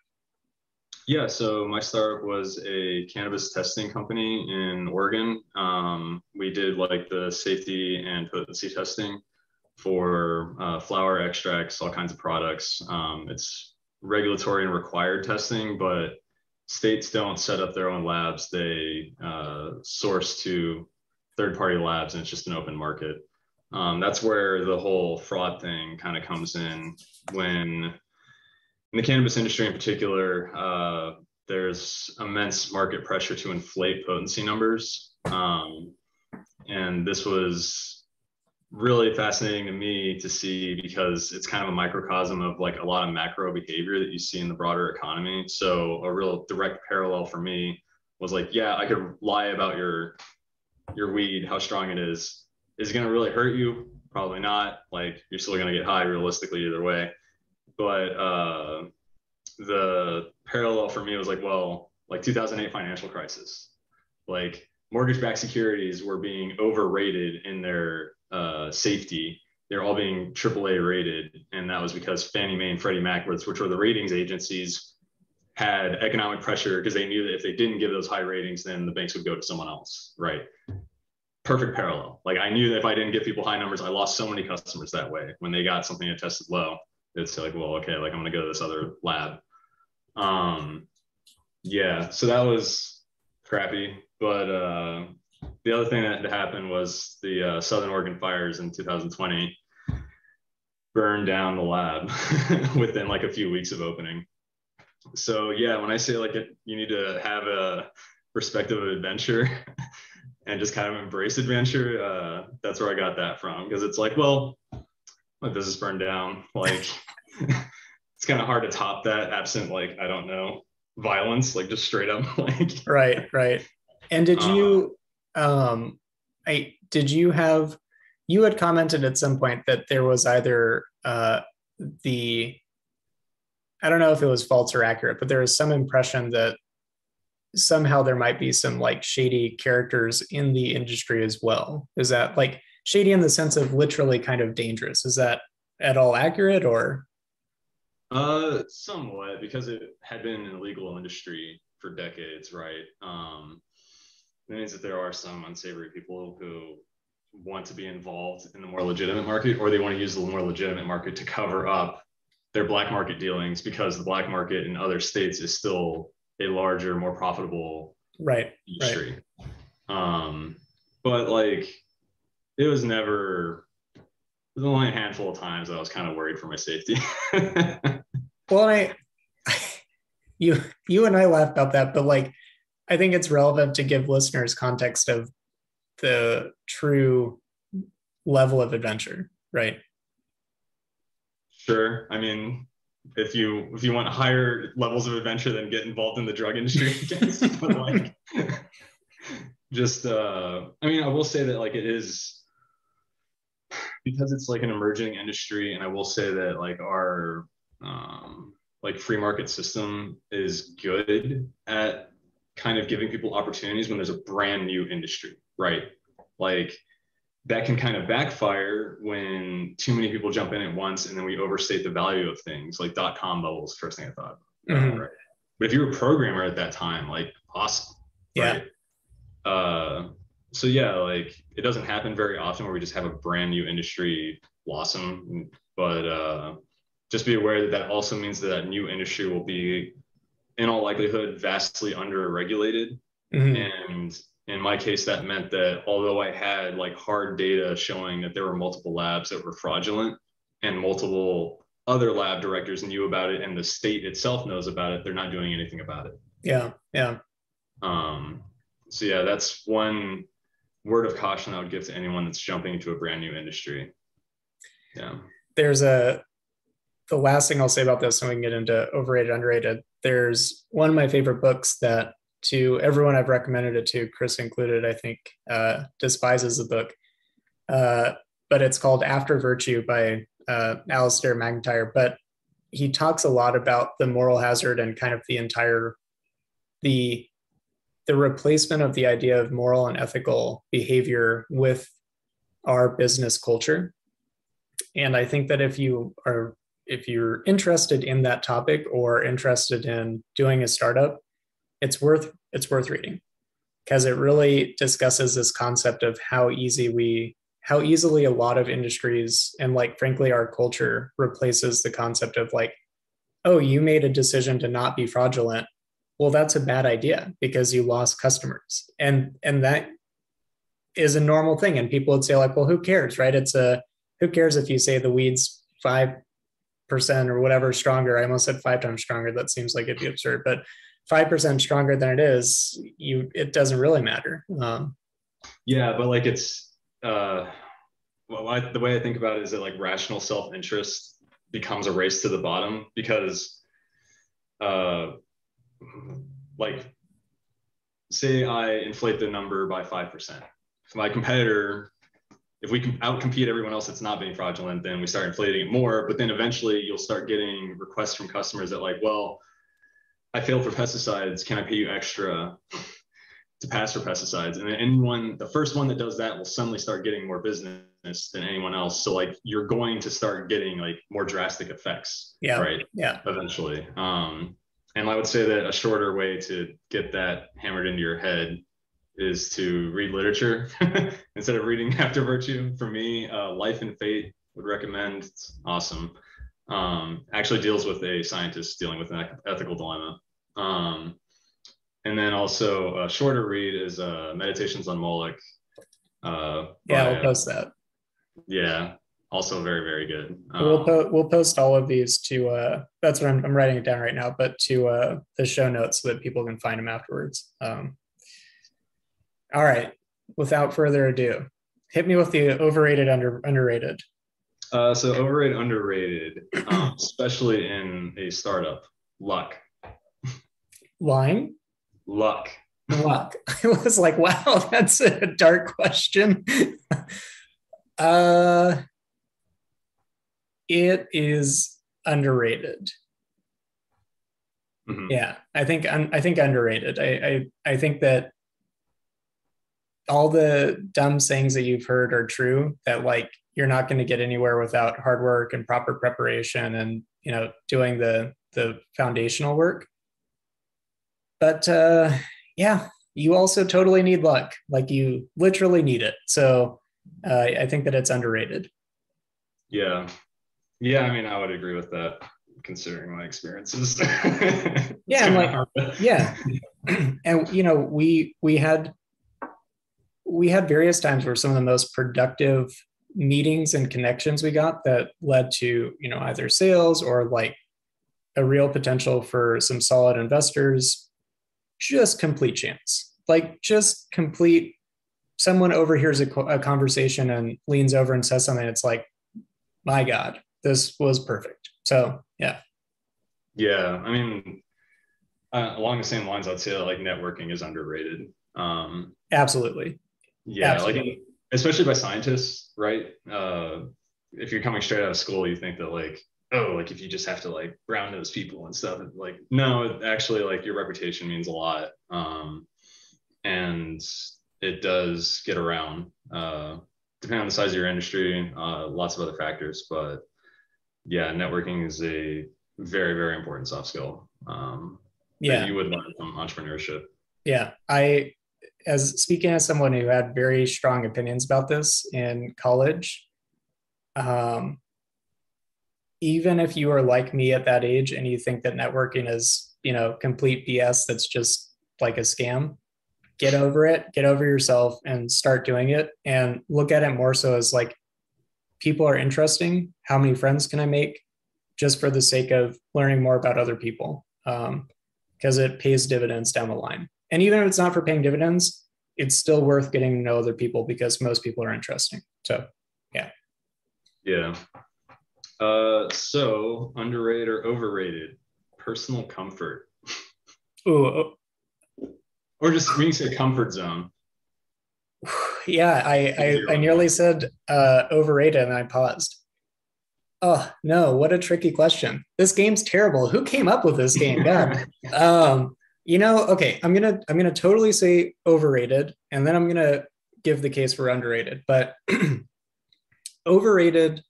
Yeah, so my startup was a cannabis testing company in Oregon. We did like the safety and potency testing for flower extracts, all kinds of products. It's regulatory and required testing, but states don't set up their own labs. They source to third-party labs, and it's just an open market. That's where the whole fraud thing kind of comes in when, in the cannabis industry in particular, there's immense market pressure to inflate potency numbers. And this was really fascinating to me to see because it's kind of a microcosm of like a lot of macro behavior that you see in the broader economy. So a real direct parallel for me was like, yeah, I could lie about your weed, how strong it is. Is it going to really hurt you? Probably not. Like you're still going to get high realistically either way. But the parallel for me was like, well, like 2008 financial crisis, like mortgage-backed securities were being overrated in their safety. They're all being AAA rated. And that was because Fannie Mae and Freddie Mac, which were the ratings agencies, had economic pressure because they knew that if they didn't give those high ratings, then the banks would go to someone else, right? Perfect parallel. Like I knew that if I didn't give people high numbers, I lost so many customers that way. When they got something that tested low, it's like, well, okay, like I'm gonna go to this other lab. Yeah, so that was crappy. But the other thing that happened was the Southern Oregon fires in 2020 burned down the lab within like a few weeks of opening. So yeah, when I say like you need to have a perspective of adventure and just kind of embrace adventure, that's where I got that from. Because it's like, well, my business burned down. Like it's kind of hard to top that absent like, I don't know, violence, like just straight up like right. And did you you had commented at some point that there was either the I don't know if it was false or accurate, but there was some impression that somehow there might be some like shady characters in the industry as well. Is that like shady in the sense of literally kind of dangerous? Is that at all accurate or? Somewhat, because it had been an illegal industry for decades, right? That means that there are some unsavory people who want to be involved in the more legitimate market, or they want to use the more legitimate market to cover up their black market dealings, because the black market in other states is still a larger, more profitable industry. But like, it was never, there's only a handful of times that I was kind of worried for my safety. Well, you and I laughed about that, but like, I think it's relevant to give listeners context of the true level of adventure, right? Sure. I mean, if you want higher levels of adventure, then get involved in the drug industry, I guess. But like, just I mean, I will say that like it is, because it's like an emerging industry, and I will say that like our like free market system is good at kind of giving people opportunities when there's a brand new industry, right? Like that can kind of backfire when too many people jump in at once and then we overstate the value of things. Like .com bubbles, first thing I thought. Right? But if you're a programmer at that time, like awesome, right? So yeah, like it doesn't happen very often where we just have a brand new industry blossom, but just be aware that that also means that that new industry will be, in all likelihood, vastly under-regulated. And in my case, that meant that although I had like hard data showing that there were multiple labs that were fraudulent and multiple other lab directors knew about it and the state itself knows about it, they're not doing anything about it. So yeah, that's one word of caution I would give to anyone that's jumping into a brand new industry. The last thing I'll say about this, and we can get into overrated, underrated. There's one of my favorite books that, to everyone I've recommended it to, Kris included, I think, despises the book. But it's called After Virtue by Alistair McIntyre. But he talks a lot about the moral hazard and kind of the entire, the replacement of the idea of moral and ethical behavior with our business culture. And I think that if you're interested in that topic or interested in doing a startup, it's worth reading, because it really discusses this concept of how easily a lot of industries and like frankly our culture replaces the concept of like, oh, you made a decision to not be fraudulent. Well, that's a bad idea because you lost customers, and that is a normal thing. And people would say like, well, who cares, right? Who cares if you say the weed's 5% or whatever stronger? I almost said 5 times stronger. That seems like it'd be absurd, but 5% stronger than it is, it doesn't really matter. Yeah, but like it's the way I think about it is that like rational self-interest becomes a race to the bottom, because like say I inflate the number by 5%. If my competitor, if we can outcompete everyone else that's not being fraudulent, then we start inflating it more. But then eventually you'll start getting requests from customers that like, well, I failed for pesticides. Can I pay you extra to pass for pesticides? And then the first one that does that will suddenly start getting more business than anyone else. So like you're going to start getting like more drastic effects, right? Eventually. And I would say that a shorter way to get that hammered into your head is to read literature instead of reading After Virtue. For me, Life and Fate would recommend. It's awesome. Actually deals with a scientist dealing with an ethical dilemma. And then also a shorter read is Meditations on Moloch. I'll post that. Yeah, also very, very good. We'll post all of these to, that's what I'm writing it down right now, but to the show notes so that people can find them afterwards. All right, without further ado, hit me with the overrated, underrated. So overrated, underrated, especially in a startup, luck. Lying? Luck. I was like, wow, that's a dark question. It is underrated. Mhm. Yeah, I think underrated. I think that all the dumb sayings that you've heard are true, that like you're not going to get anywhere without hard work and proper preparation and doing the foundational work. But yeah, you also totally need luck. Like you literally need it. So I think that it's underrated. Yeah. Yeah, I mean, I would agree with that considering my experiences. It's Yeah, and kind of like hard. yeah, and we had various times where some of the most productive meetings and connections we got that led to either sales or like a real potential for some solid investors, just complete chance, like just complete. Someone overhears a conversation and leans over and says something. It's like, my God, this was perfect. So yeah. Yeah, I mean, along the same lines, I'd say that like networking is underrated. Absolutely. Yeah, like Absolutely. especially by scientists, right? If you're coming straight out of school, you think that like, oh, like if you just have to like brown nose people and stuff, like no, actually like your reputation means a lot, and it does get around, depending on the size of your industry, lots of other factors, but yeah, networking is a very very important soft skill, that Yeah. you would learn from entrepreneurship. Yeah. As speaking as someone who had very strong opinions about this in college, um, even if you are like me at that age and you think that networking is, complete BS, that's just like a scam, get over it, get over yourself and start doing it and look at it more so as like people are interesting. How many friends can I make just for the sake of learning more about other people? Because it pays dividends down the line. And even if it's not for paying dividends, it's still worth getting to know other people because most people are interesting. So, yeah. Yeah. So underrated or overrated? Personal comfort, Ooh, or just we can say comfort zone. yeah. I nearly said overrated and I paused. Oh no, what a tricky question. This game's terrible. Who came up with this game? God. Okay, I'm gonna totally say overrated, and then I'm gonna give the case for underrated. But overrated,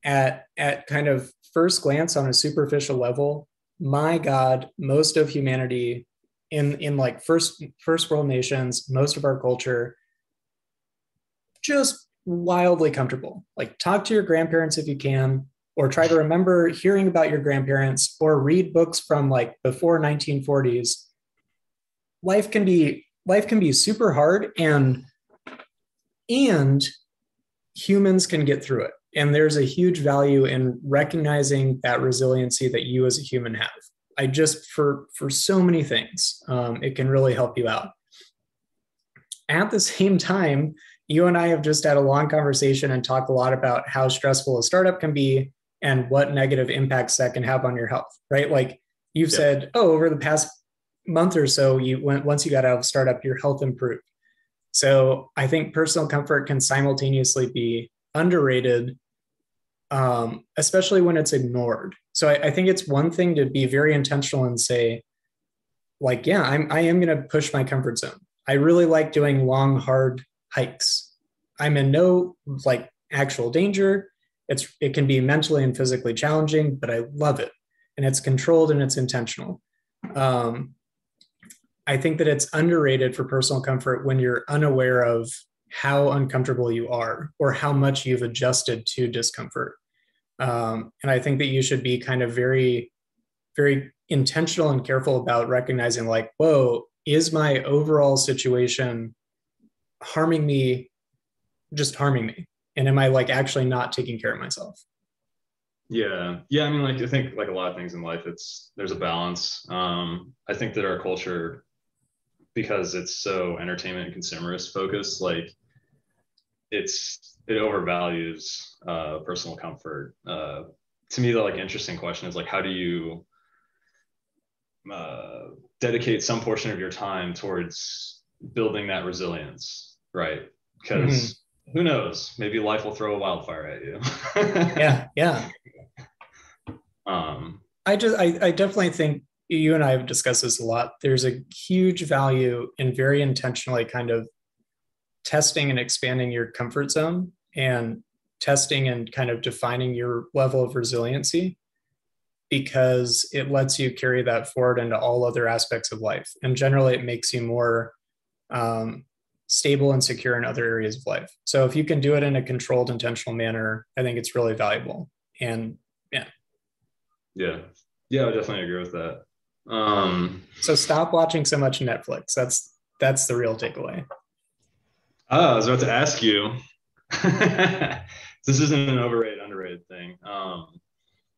at kind of first glance on a superficial level, my God, most of humanity in like first world nations, most of our culture, just wildly comfortable. Like talk to your grandparents if you can, or try to remember hearing about your grandparents, or read books from like before 1940s. Life can be super hard, and humans can get through it. And there's a huge value in recognizing that resiliency that you as a human have. I just for so many things, it can really help you out. At the same time, you and I have just had a long conversation and talked a lot about how stressful a startup can be and what negative impacts that can have on your health, right? Like you've Yeah. said, oh, over the past month or so, once you got out of startup, your health improved. So I think personal comfort can simultaneously be underrated, especially when it's ignored. So I think it's one thing to be very intentional and say, like, yeah, I am going to push my comfort zone. I really like doing long, hard hikes. I'm in no like actual danger. It can be mentally and physically challenging, but I love it, and it's controlled and it's intentional. Um, I think that it's underrated for personal comfort when you're unaware of how uncomfortable you are or how much you've adjusted to discomfort. And I think that you should be kind of very, very intentional and careful about recognizing, like, whoa, is my overall situation harming me, just harming me? And am I like actually not taking care of myself? Yeah. Yeah. I mean, like, I think like a lot of things in life, there's a balance. I think that our culture, because it's so entertainment and consumerist focused, like it overvalues personal comfort. To me, the like interesting question is like, how do you uh, dedicate some portion of your time towards building that resilience, right? Mm-hmm. Because who knows, maybe life will throw a wildfire at you. Yeah, yeah. um, I definitely think you and I have discussed this a lot. There's a huge value in very intentionally kind of testing and expanding your comfort zone and testing and kind of defining your level of resiliency, because it lets you carry that forward into all other aspects of life. And generally, it makes you more stable and secure in other areas of life. So if you can do it in a controlled, intentional manner, I think it's really valuable. And yeah. Yeah, I definitely agree with that. So stop watching so much Netflix. That's the real takeaway. I was about to ask you. This isn't an overrated, underrated thing.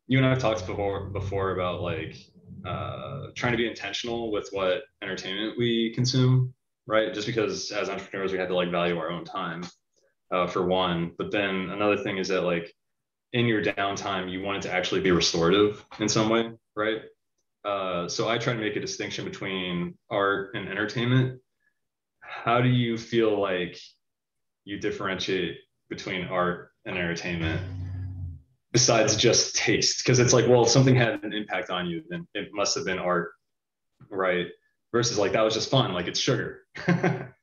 You and I have talked before about like trying to be intentional with what entertainment we consume, right? Just because as entrepreneurs we had to like value our own time, for one. But then another thing is that like in your downtime you want it to actually be restorative in some way, right? So I try to make a distinction between art and entertainment. How do you feel like you differentiate between art and entertainment besides just taste? Because it's like, well, if something had an impact on you, then it must have been art, right? Versus like that was just fun, like it's sugar.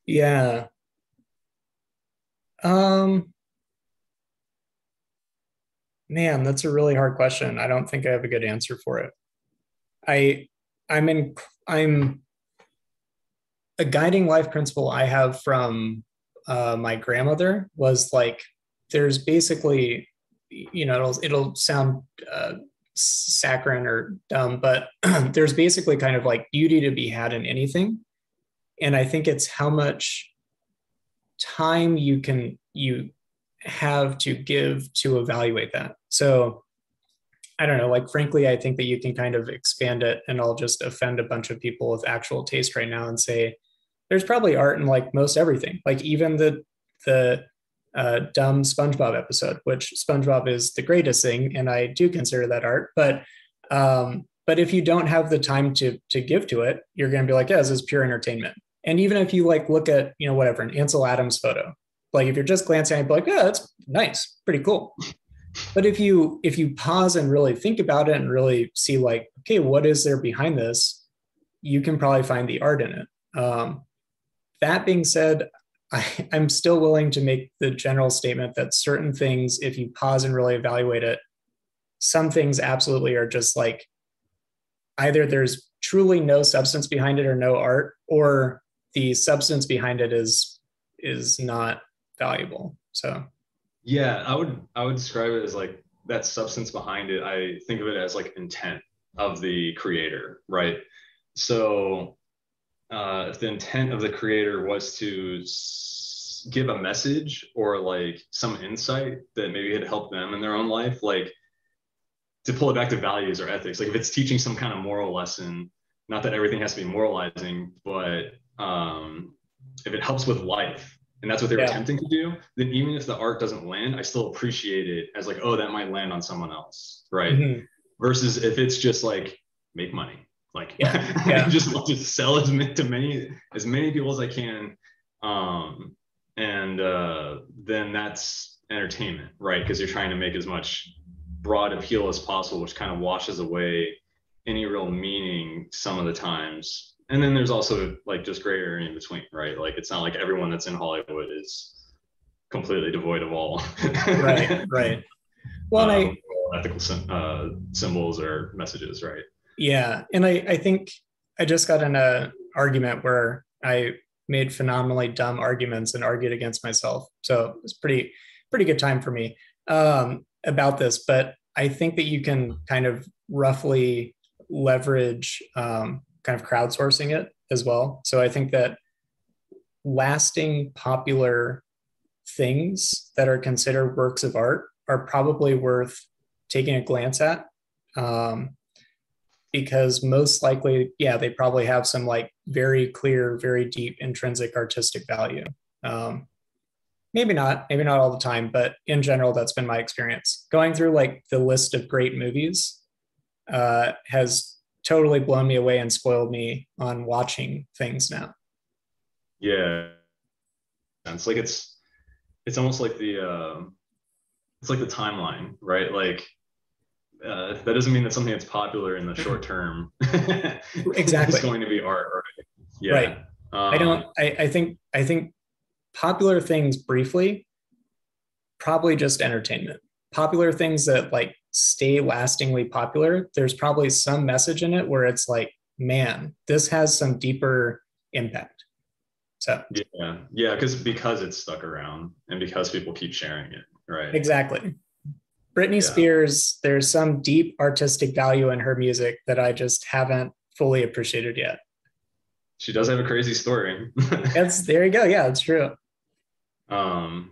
Yeah. Man, that's a really hard question. I don't think I have a good answer for it. I I'm a guiding life principle I have from my grandmother was like, there's basically, it'll sound saccharine or dumb, but there's basically kind of like beauty to be had in anything. And I think it's how much time you have to give to evaluate that. So I don't know, like, frankly, I think that you can kind of expand it, and I'll just offend a bunch of people with actual taste right now and say, there's probably art in like most everything. Like even the dumb SpongeBob episode, which SpongeBob is the greatest thing, and I do consider that art. But if you don't have the time to give to it, you're going to be like, yeah, this is pure entertainment. And even if you like look at whatever an Ansel Adams photo, like if you're just glancing, I'd be like, yeah, that's nice, pretty cool. But if you pause and really think about it and really see like, okay, what is there behind this? You can probably find the art in it. That being said, I'm still willing to make the general statement that certain things, if you pause and really evaluate it, some things absolutely are just like either there's truly no substance behind it or no art, or the substance behind it is not valuable. So Yeah, I would describe it as like that substance behind it. I think of it as like intent of the creator, right? So if the intent of the creator was to give a message or like some insight that maybe had helped them in their own life, like to pull it back to values or ethics, like if it's teaching some kind of moral lesson, not that everything has to be moralizing, but if it helps with life and that's what they were attempting to do, then even if the art doesn't land, I still appreciate it as like, oh, that might land on someone else, right? Mm-hmm. Versus if it's just like make money, like I just want to sell as many people as I can, and then that's entertainment, right? Because you're trying to make as much broad appeal as possible, which kind of washes away any real meaning some of the times. And then there's also like just gray area in between, right? Like it's not like everyone that's in Hollywood is completely devoid of all right. Well, ethical symbols or messages, right? Yeah, and I think I just got in an argument where I made phenomenally dumb arguments and argued against myself. So it was pretty good time for me about this. But I think that you can kind of roughly leverage kind of crowdsourcing it as well. So I think that lasting popular things that are considered works of art are probably worth taking a glance at. Because most likely, they probably have some like very clear, very deep intrinsic artistic value. Maybe not all the time, but in general, that's been my experience. Going through like the list of great movies has totally blown me away and spoiled me on watching things now. Yeah, it's like it's almost like the it's like the timeline, right? Like that doesn't mean that something that's popular in the short term Exactly. is going to be art, right? Yeah. Right. I think popular things briefly, probably just entertainment. Popular things that like stay lastingly popular, there's probably some message in it where it's like, man, this has some deeper impact. So yeah, because it's stuck around and because people keep sharing it, right? exactly. Britney Yeah. Spears, there's some deep artistic value in her music that I just haven't fully appreciated yet. She does have a crazy story. That's there you go. Yeah, it's true. um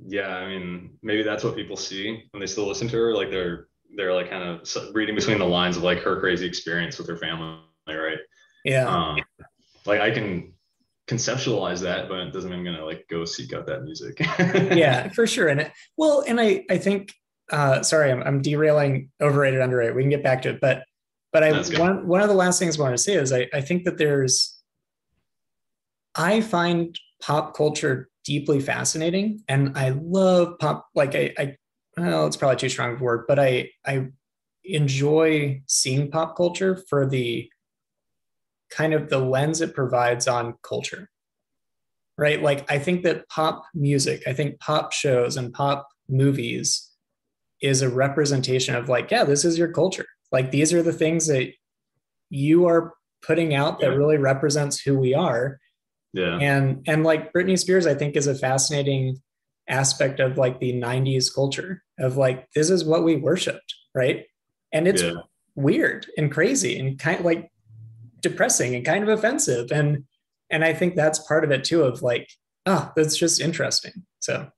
yeah, I mean, maybe that's what people see when they still listen to her, like they're like kind of reading between the lines of like her crazy experience with her family, right? Yeah. um like I can conceptualize that, but it doesn't mean I'm gonna like go seek out that music. Yeah, for sure. And I think sorry, I'm derailing overrated, underrated. We can get back to it, but That's good. one of the last things I want to say is I think that I find pop culture deeply fascinating, and I love pop. Like I well, it's probably too strong of a word, but I enjoy seeing pop culture for the kind of the lens it provides on culture, right? Like I think that pop music, I think pop shows and pop movies is a representation of like, yeah, this is your culture. Like these are the things that you are putting out that Yeah. really represents who we are. Yeah. And like Britney Spears, I think is a fascinating aspect of like the 90s culture of like, this is what we worshiped, right? And it's Yeah. weird and crazy and kind of like depressing and kind of offensive. And I think that's part of it too, of like, oh, that's just interesting. So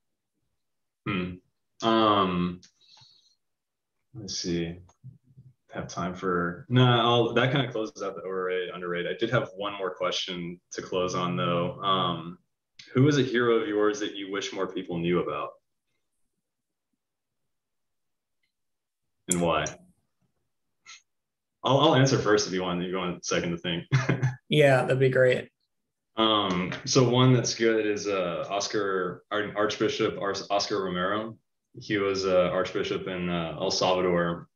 Hmm. Let's see. Have time for no, that kind of closes out the overrated, underrated. I did have one more question to close on though. Who is a hero of yours that you wish more people knew about, and why? I'll answer first if you want. You want a second to think. yeah, that'd be great. So one that's good is Archbishop Oscar Romero. He was Archbishop in El Salvador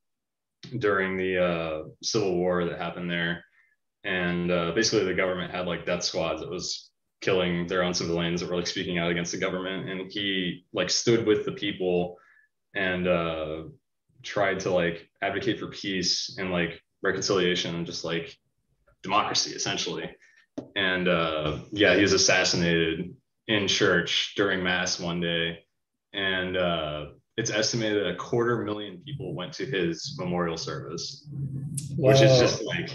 during the Civil War that happened there, and basically the government had like death squads that was killing their own civilians that were like speaking out against the government, and he like stood with the people and tried to like advocate for peace and like reconciliation and just like democracy essentially. And yeah, he was assassinated in church during mass one day, and it's estimated that 250,000 people went to his memorial service, which is just like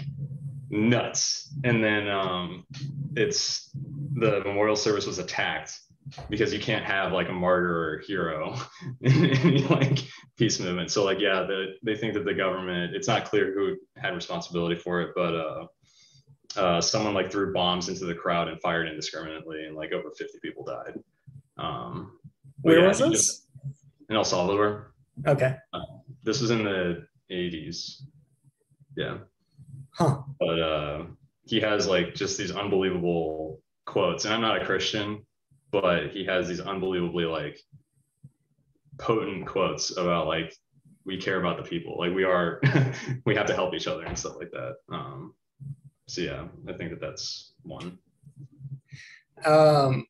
nuts. And then it's the memorial service was attacked because you can't have like a martyr or hero in any like peace movement. So like yeah, they think that the government, it's not clear who had responsibility for it, but someone like threw bombs into the crowd and fired indiscriminately, and like over 50 people died. Where yeah, was this? in El Salvador. Okay. This was in the 80s. Yeah. Huh. But he has like just these unbelievable quotes, and I'm not a Christian, but he has these unbelievably like potent quotes about like we care about the people, like we are we have to help each other and stuff like that. So yeah, I think that that's one. Um,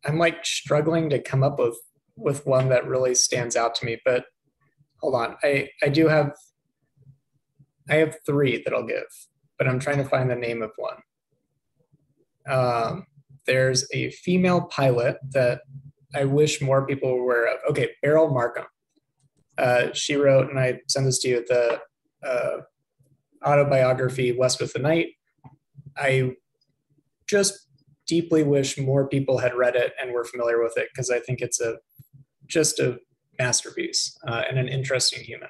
I'm like struggling to come up with one that really stands out to me, but hold on. I have three that I'll give, but I'm trying to find the name of one. There's a female pilot that I wish more people were aware of. Okay, Beryl Markham. She wrote, and I sent this to you, the autobiography West with the Night. I just deeply wish more people had read it and were familiar with it, because I think it's just a masterpiece and an interesting human.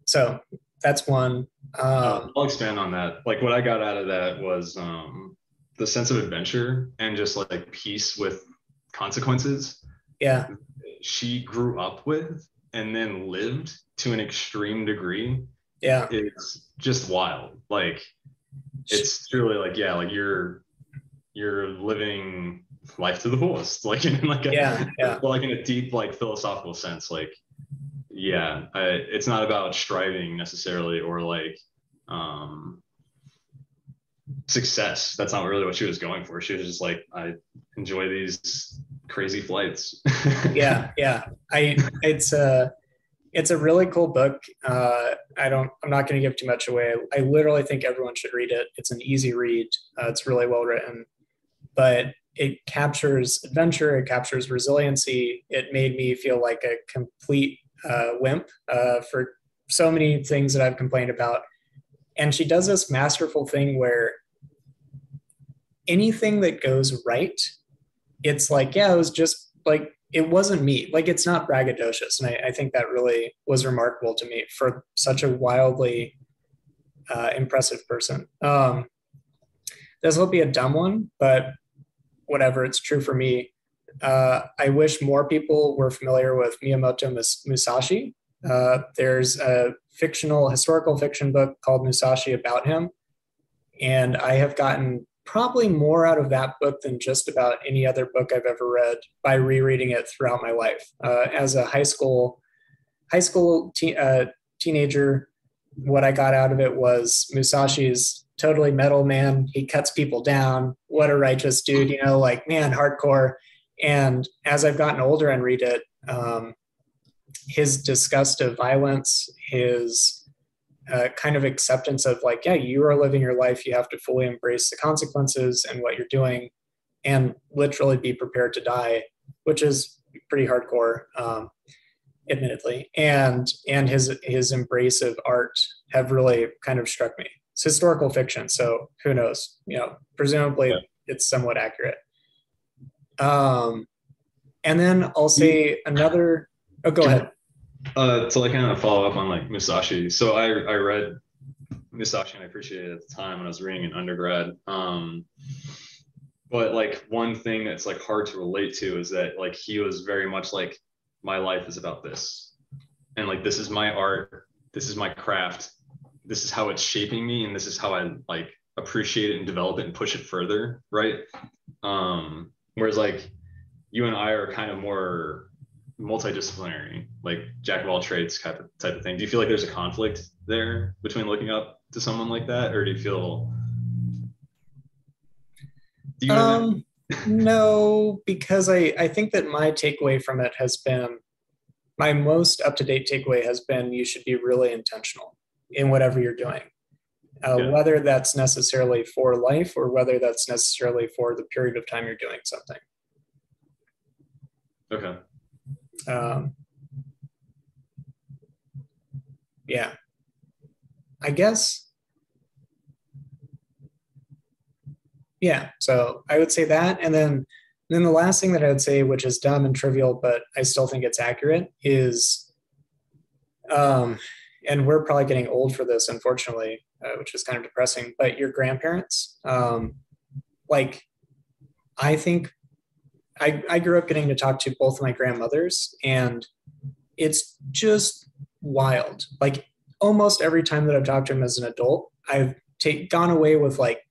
So that's one. I'll expand on that. Like what I got out of that was the sense of adventure and just like peace with consequences. Yeah. She grew up with and then lived to an extreme degree. Yeah. It's just wild. Like it's truly like, yeah, like you're living life to the fullest, like in like a Yeah. like in a deep like philosophical sense. Like, yeah, it's not about striving necessarily or like success. That's not really what she was going for. She was just like, I enjoy these crazy flights. Yeah. It's a really cool book. I'm not going to give too much away. I literally think everyone should read it. It's an easy read. It's really well written, but it captures adventure. It captures resiliency. It made me feel like a complete wimp for so many things that I've complained about. And she does this masterful thing where anything that goes right, it's like, yeah, it was just like, it wasn't me. Like, it's not braggadocious. And I think that really was remarkable to me for such a wildly impressive person. This will be a dumb one, but whatever, it's true for me. I wish more people were familiar with Miyamoto Musashi. There's a historical fiction book called Musashi about him. And I have gotten probably more out of that book than just about any other book I've ever read by rereading it throughout my life. As a high school teenager, what I got out of it was Musashi's totally metal, man. He cuts people down. What a righteous dude, like, man, hardcore. And as I've gotten older and read it, his disgust of violence, his kind of acceptance of like, yeah, you are living your life. You have to fully embrace the consequences and what you're doing and literally be prepared to die, which is pretty hardcore, admittedly. And his embrace of art have really kind of struck me. It's historical fiction, so who knows? Presumably it's somewhat accurate. And then I'll say another. Oh, go ahead. To like kind of follow up on like Musashi. So I read Musashi and I appreciated it at the time when I was reading in undergrad. But like one thing that's like hard to relate to is that like he was very much like, my life is about this, and like this is my art, this is my craft, this is how it's shaping me, and this is how I like appreciate it and develop it and push it further, right? Whereas like you and I are kind of more multidisciplinary, like jack of all trades type of thing. Do you feel like there's a conflict there between looking up to someone like that, or do you feel? No, because I think that my takeaway from it has been, my most up-to-date takeaway has been, you should be really intentional in whatever you're doing, whether that's necessarily for life or whether that's necessarily for the period of time you're doing something. Okay. Yeah, I guess. Yeah, so I would say that. And then the last thing that I would say, which is dumb and trivial, but I still think it's accurate, is, and we're probably getting old for this, unfortunately, which is kind of depressing, but your grandparents, like, I think I grew up getting to talk to both of my grandmothers, and it's just wild. Like, almost every time that I've talked to them as an adult, I've gone away with like,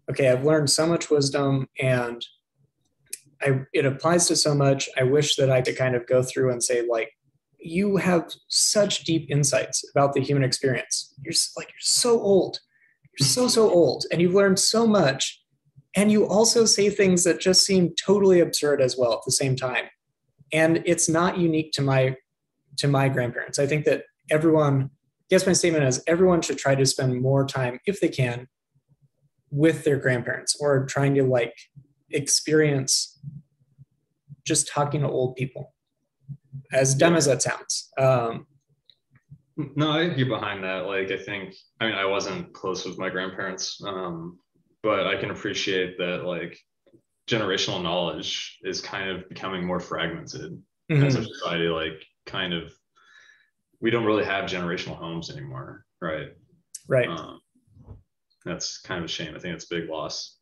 okay, I've learned so much wisdom and it applies to so much. I wish that I could kind of go through and say, like, you have such deep insights about the human experience. You're so old. You're so old, and you've learned so much. And you also say things that just seem totally absurd as well at the same time. And it's not unique to my grandparents. I think that everyone, I guess my statement is, everyone should try to spend more time, if they can, with their grandparents, or trying to like experience just talking to old people, as dumb as that sounds. No, I get behind that. Like, I mean, I wasn't close with my grandparents, but I can appreciate that like generational knowledge is kind of becoming more fragmented as a society. Like, kind of, we don't really have generational homes anymore, right? Right. That's kind of a shame. I think it's a big loss.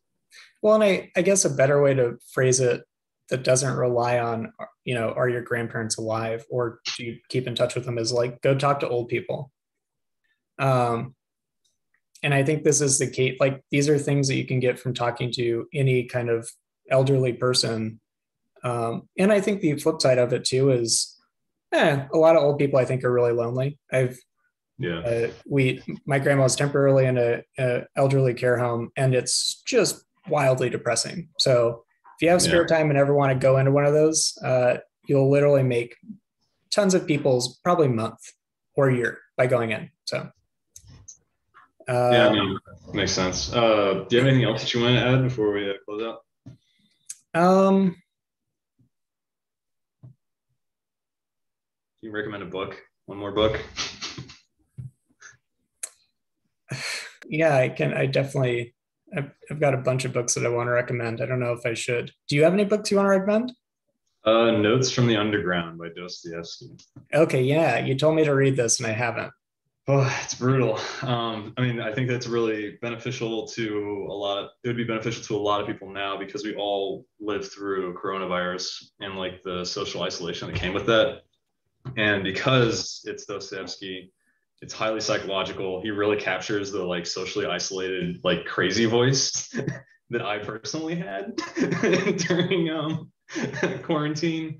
Well, and I guess a better way to phrase it that doesn't rely on, are your grandparents alive or do you keep in touch with them, is like, go talk to old people. And I think this is the case. Like, these are things that you can get from talking to any kind of elderly person. And I think the flip side of it too is, a lot of old people I think are really lonely. Yeah. My grandma was temporarily in a elderly care home, and it's just wildly depressing. So if you have spare Yeah. time and ever want to go into one of those, you'll literally make tons of people's probably month or year by going in. So Yeah, I mean, makes sense. Do you have anything else that you want to add before we close out? um, Can you recommend a book? One more book? yeah, I can. I definitely. I've got a bunch of books that I want to recommend. I don't know if I should. Do you have any books you want to recommend? Notes from the Underground by Dostoevsky. Okay, yeah, you told me to read this and I haven't. Oh, it's brutal. I mean, I think that's really beneficial to a lot. It would be beneficial to a lot of people now because we all lived through coronavirus and like the social isolation that came with that. And because it's Dostoevsky, it's highly psychological. He really captures the like socially isolated, like crazy voice that I personally had during quarantine.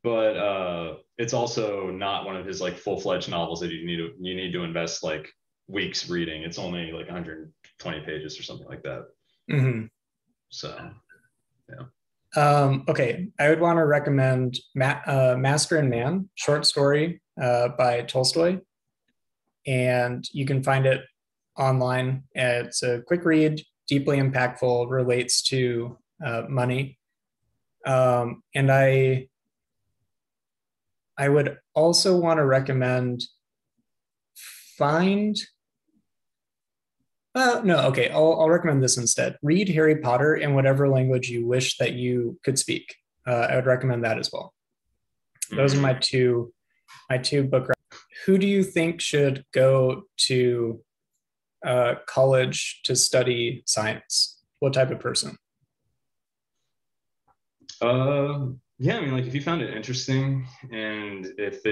But it's also not one of his like full-fledged novels that you need to invest like weeks reading. It's only like 120 pages or something like that. Mm-hmm. So yeah. Okay, I would want to recommend Master and Man, short story by Tolstoy. And you can find it online. It's a quick read, deeply impactful, relates to money. And I would also want to recommend find. No, okay. I'll recommend this instead. Read Harry Potter in whatever language you wish that you could speak. I would recommend that as well. Those are my two book. Who do you think should go to college to study science? What type of person? Yeah, I mean, like if you found it interesting, and if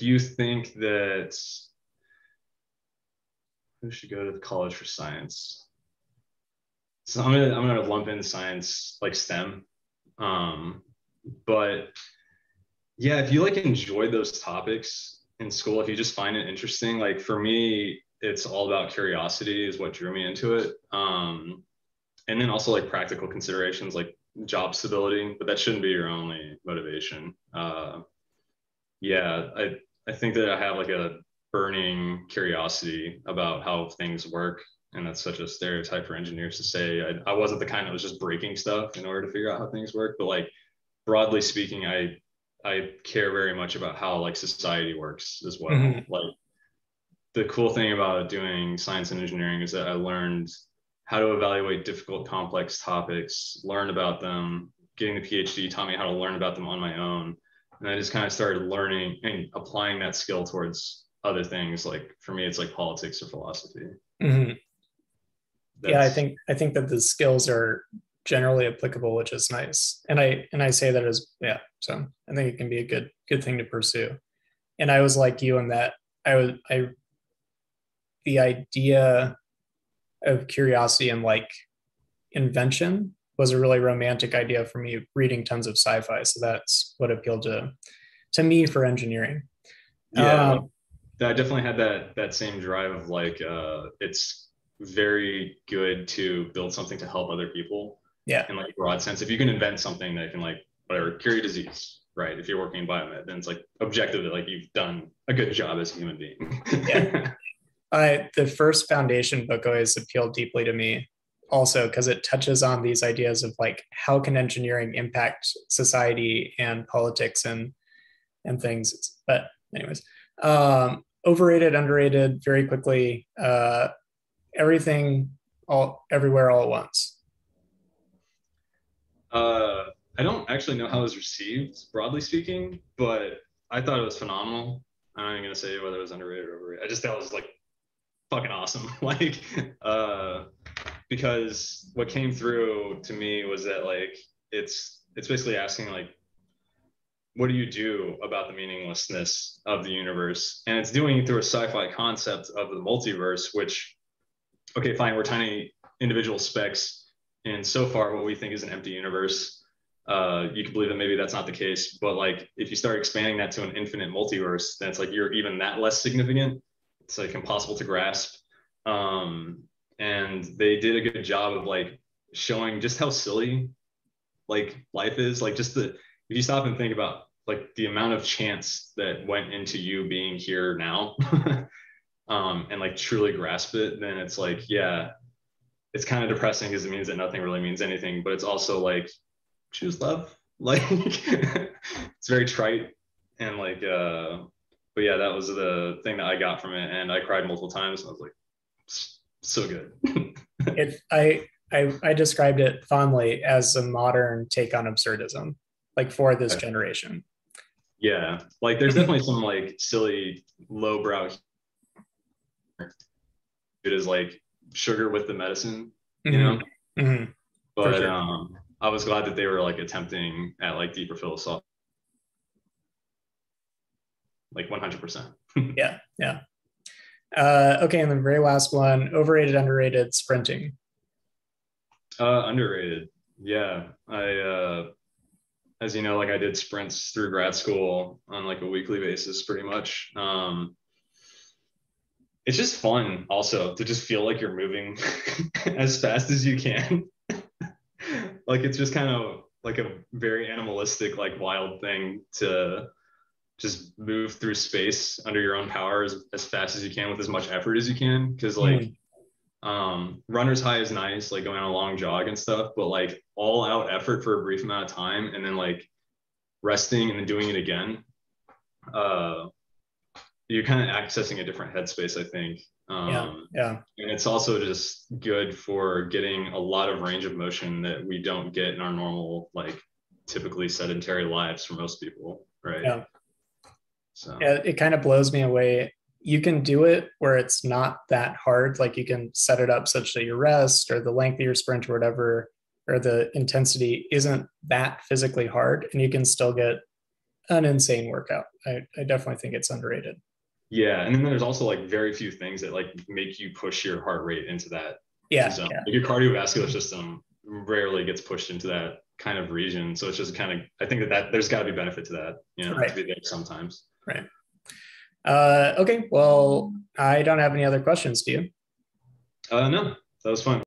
you think that who should go to college for science, so I'm gonna lump in science like STEM, but yeah, if you like enjoy those topics in school, if you just find it interesting, like for me, it's all about curiosity is what drew me into it. And then also like practical considerations like job stability, but that shouldn't be your only motivation. Yeah, I think that I have like a burning curiosity about how things work. And that's such a stereotype for engineers to say. I wasn't the kind that was just breaking stuff in order to figure out how things work. But like broadly speaking, I care very much about how like society works as well. Mm-hmm. Like the cool thing about doing science and engineering is that I learned how to evaluate difficult, complex topics, learn about them. Getting the PhD taught me how to learn about them on my own. And I just kind of started learning and applying that skill towards other things. Like for me, it's like politics or philosophy. Mm-hmm. Yeah, That's I think that the skills are generally applicable, which is nice. And I say that as yeah. So I think it can be a good thing to pursue. And I was like you in that I the idea of curiosity and like invention was a really romantic idea for me reading tons of sci-fi. So that's what appealed to me for engineering. yeah. I definitely had that same drive of like it's very good to build something to help other people Yeah. in like a broad sense. If you can invent something that can like whatever cure disease, right? If you're working in biomed, then it's like objectively like you've done a good job as a human being. Yeah. The first foundation book always appealed deeply to me also because it touches on these ideas of like how can engineering impact society and politics and things. But anyways, overrated, underrated, very quickly, everything all everywhere all at once. I don't actually know how it was received, broadly speaking, but I thought it was phenomenal. I'm not even gonna say whether it was underrated or overrated. I just thought it was like fucking awesome. Like, because what came through to me was that like it's basically asking like, what do you do about the meaninglessness of the universe? And it's doing it through a sci-fi concept of the multiverse, which okay, fine, we're tiny individual specks in so far what we think is an empty universe. You can believe that maybe that's not the case, but like if you start expanding that to an infinite multiverse, then it's like you're even that less significant. It's like impossible to grasp. And they did a good job of like showing just how silly like life is. Like just the, if you stop and think about like the amount of chance that went into you being here now, and like truly grasp it, then it's like, yeah, it's kind of depressing because it means that nothing really means anything, but it's also like choose love. Like it's very trite and like but yeah, that was the thing that I got from it, and I cried multiple times and I was like so good. I described it fondly as a modern take on absurdism, like for this generation. Yeah, like there's definitely some like silly lowbrow. It is like sugar with the medicine, you know. Mm-hmm. But sure. I was glad that they were like attempting at like deeper philosophy, like 100%. Yeah. Okay, and the very last one: overrated, underrated sprinting. Underrated. Yeah, I as you know, like I did sprints through grad school on like a weekly basis, pretty much. It's just fun also to just feel like you're moving as fast as you can. Like it's just kind of like a very animalistic, like wild thing to just move through space under your own power as fast as you can with as much effort as you can. Because like runner's high is nice, like going on a long jog and stuff, but like all out effort for a brief amount of time and then like resting and then doing it again, you're kind of accessing a different headspace, I think. And it's also just good for getting a lot of range of motion that we don't get in our normal, like typically sedentary lives for most people, right? Yeah. So it kind of blows me away. You can do it where it's not that hard. Like you can set it up such that your rest or the length of your sprint or whatever, or the intensity isn't that physically hard, and you can still get an insane workout. I definitely think it's underrated. Yeah, and then there's also like very few things that like make you push your heart rate into that zone. Yeah. Like your cardiovascular system rarely gets pushed into that kind of region, so it's just kind of, I think that there's got to be benefit to that, you know, to be there sometimes. Right. Okay. Well, I don't have any other questions. Do you? No, that was fun.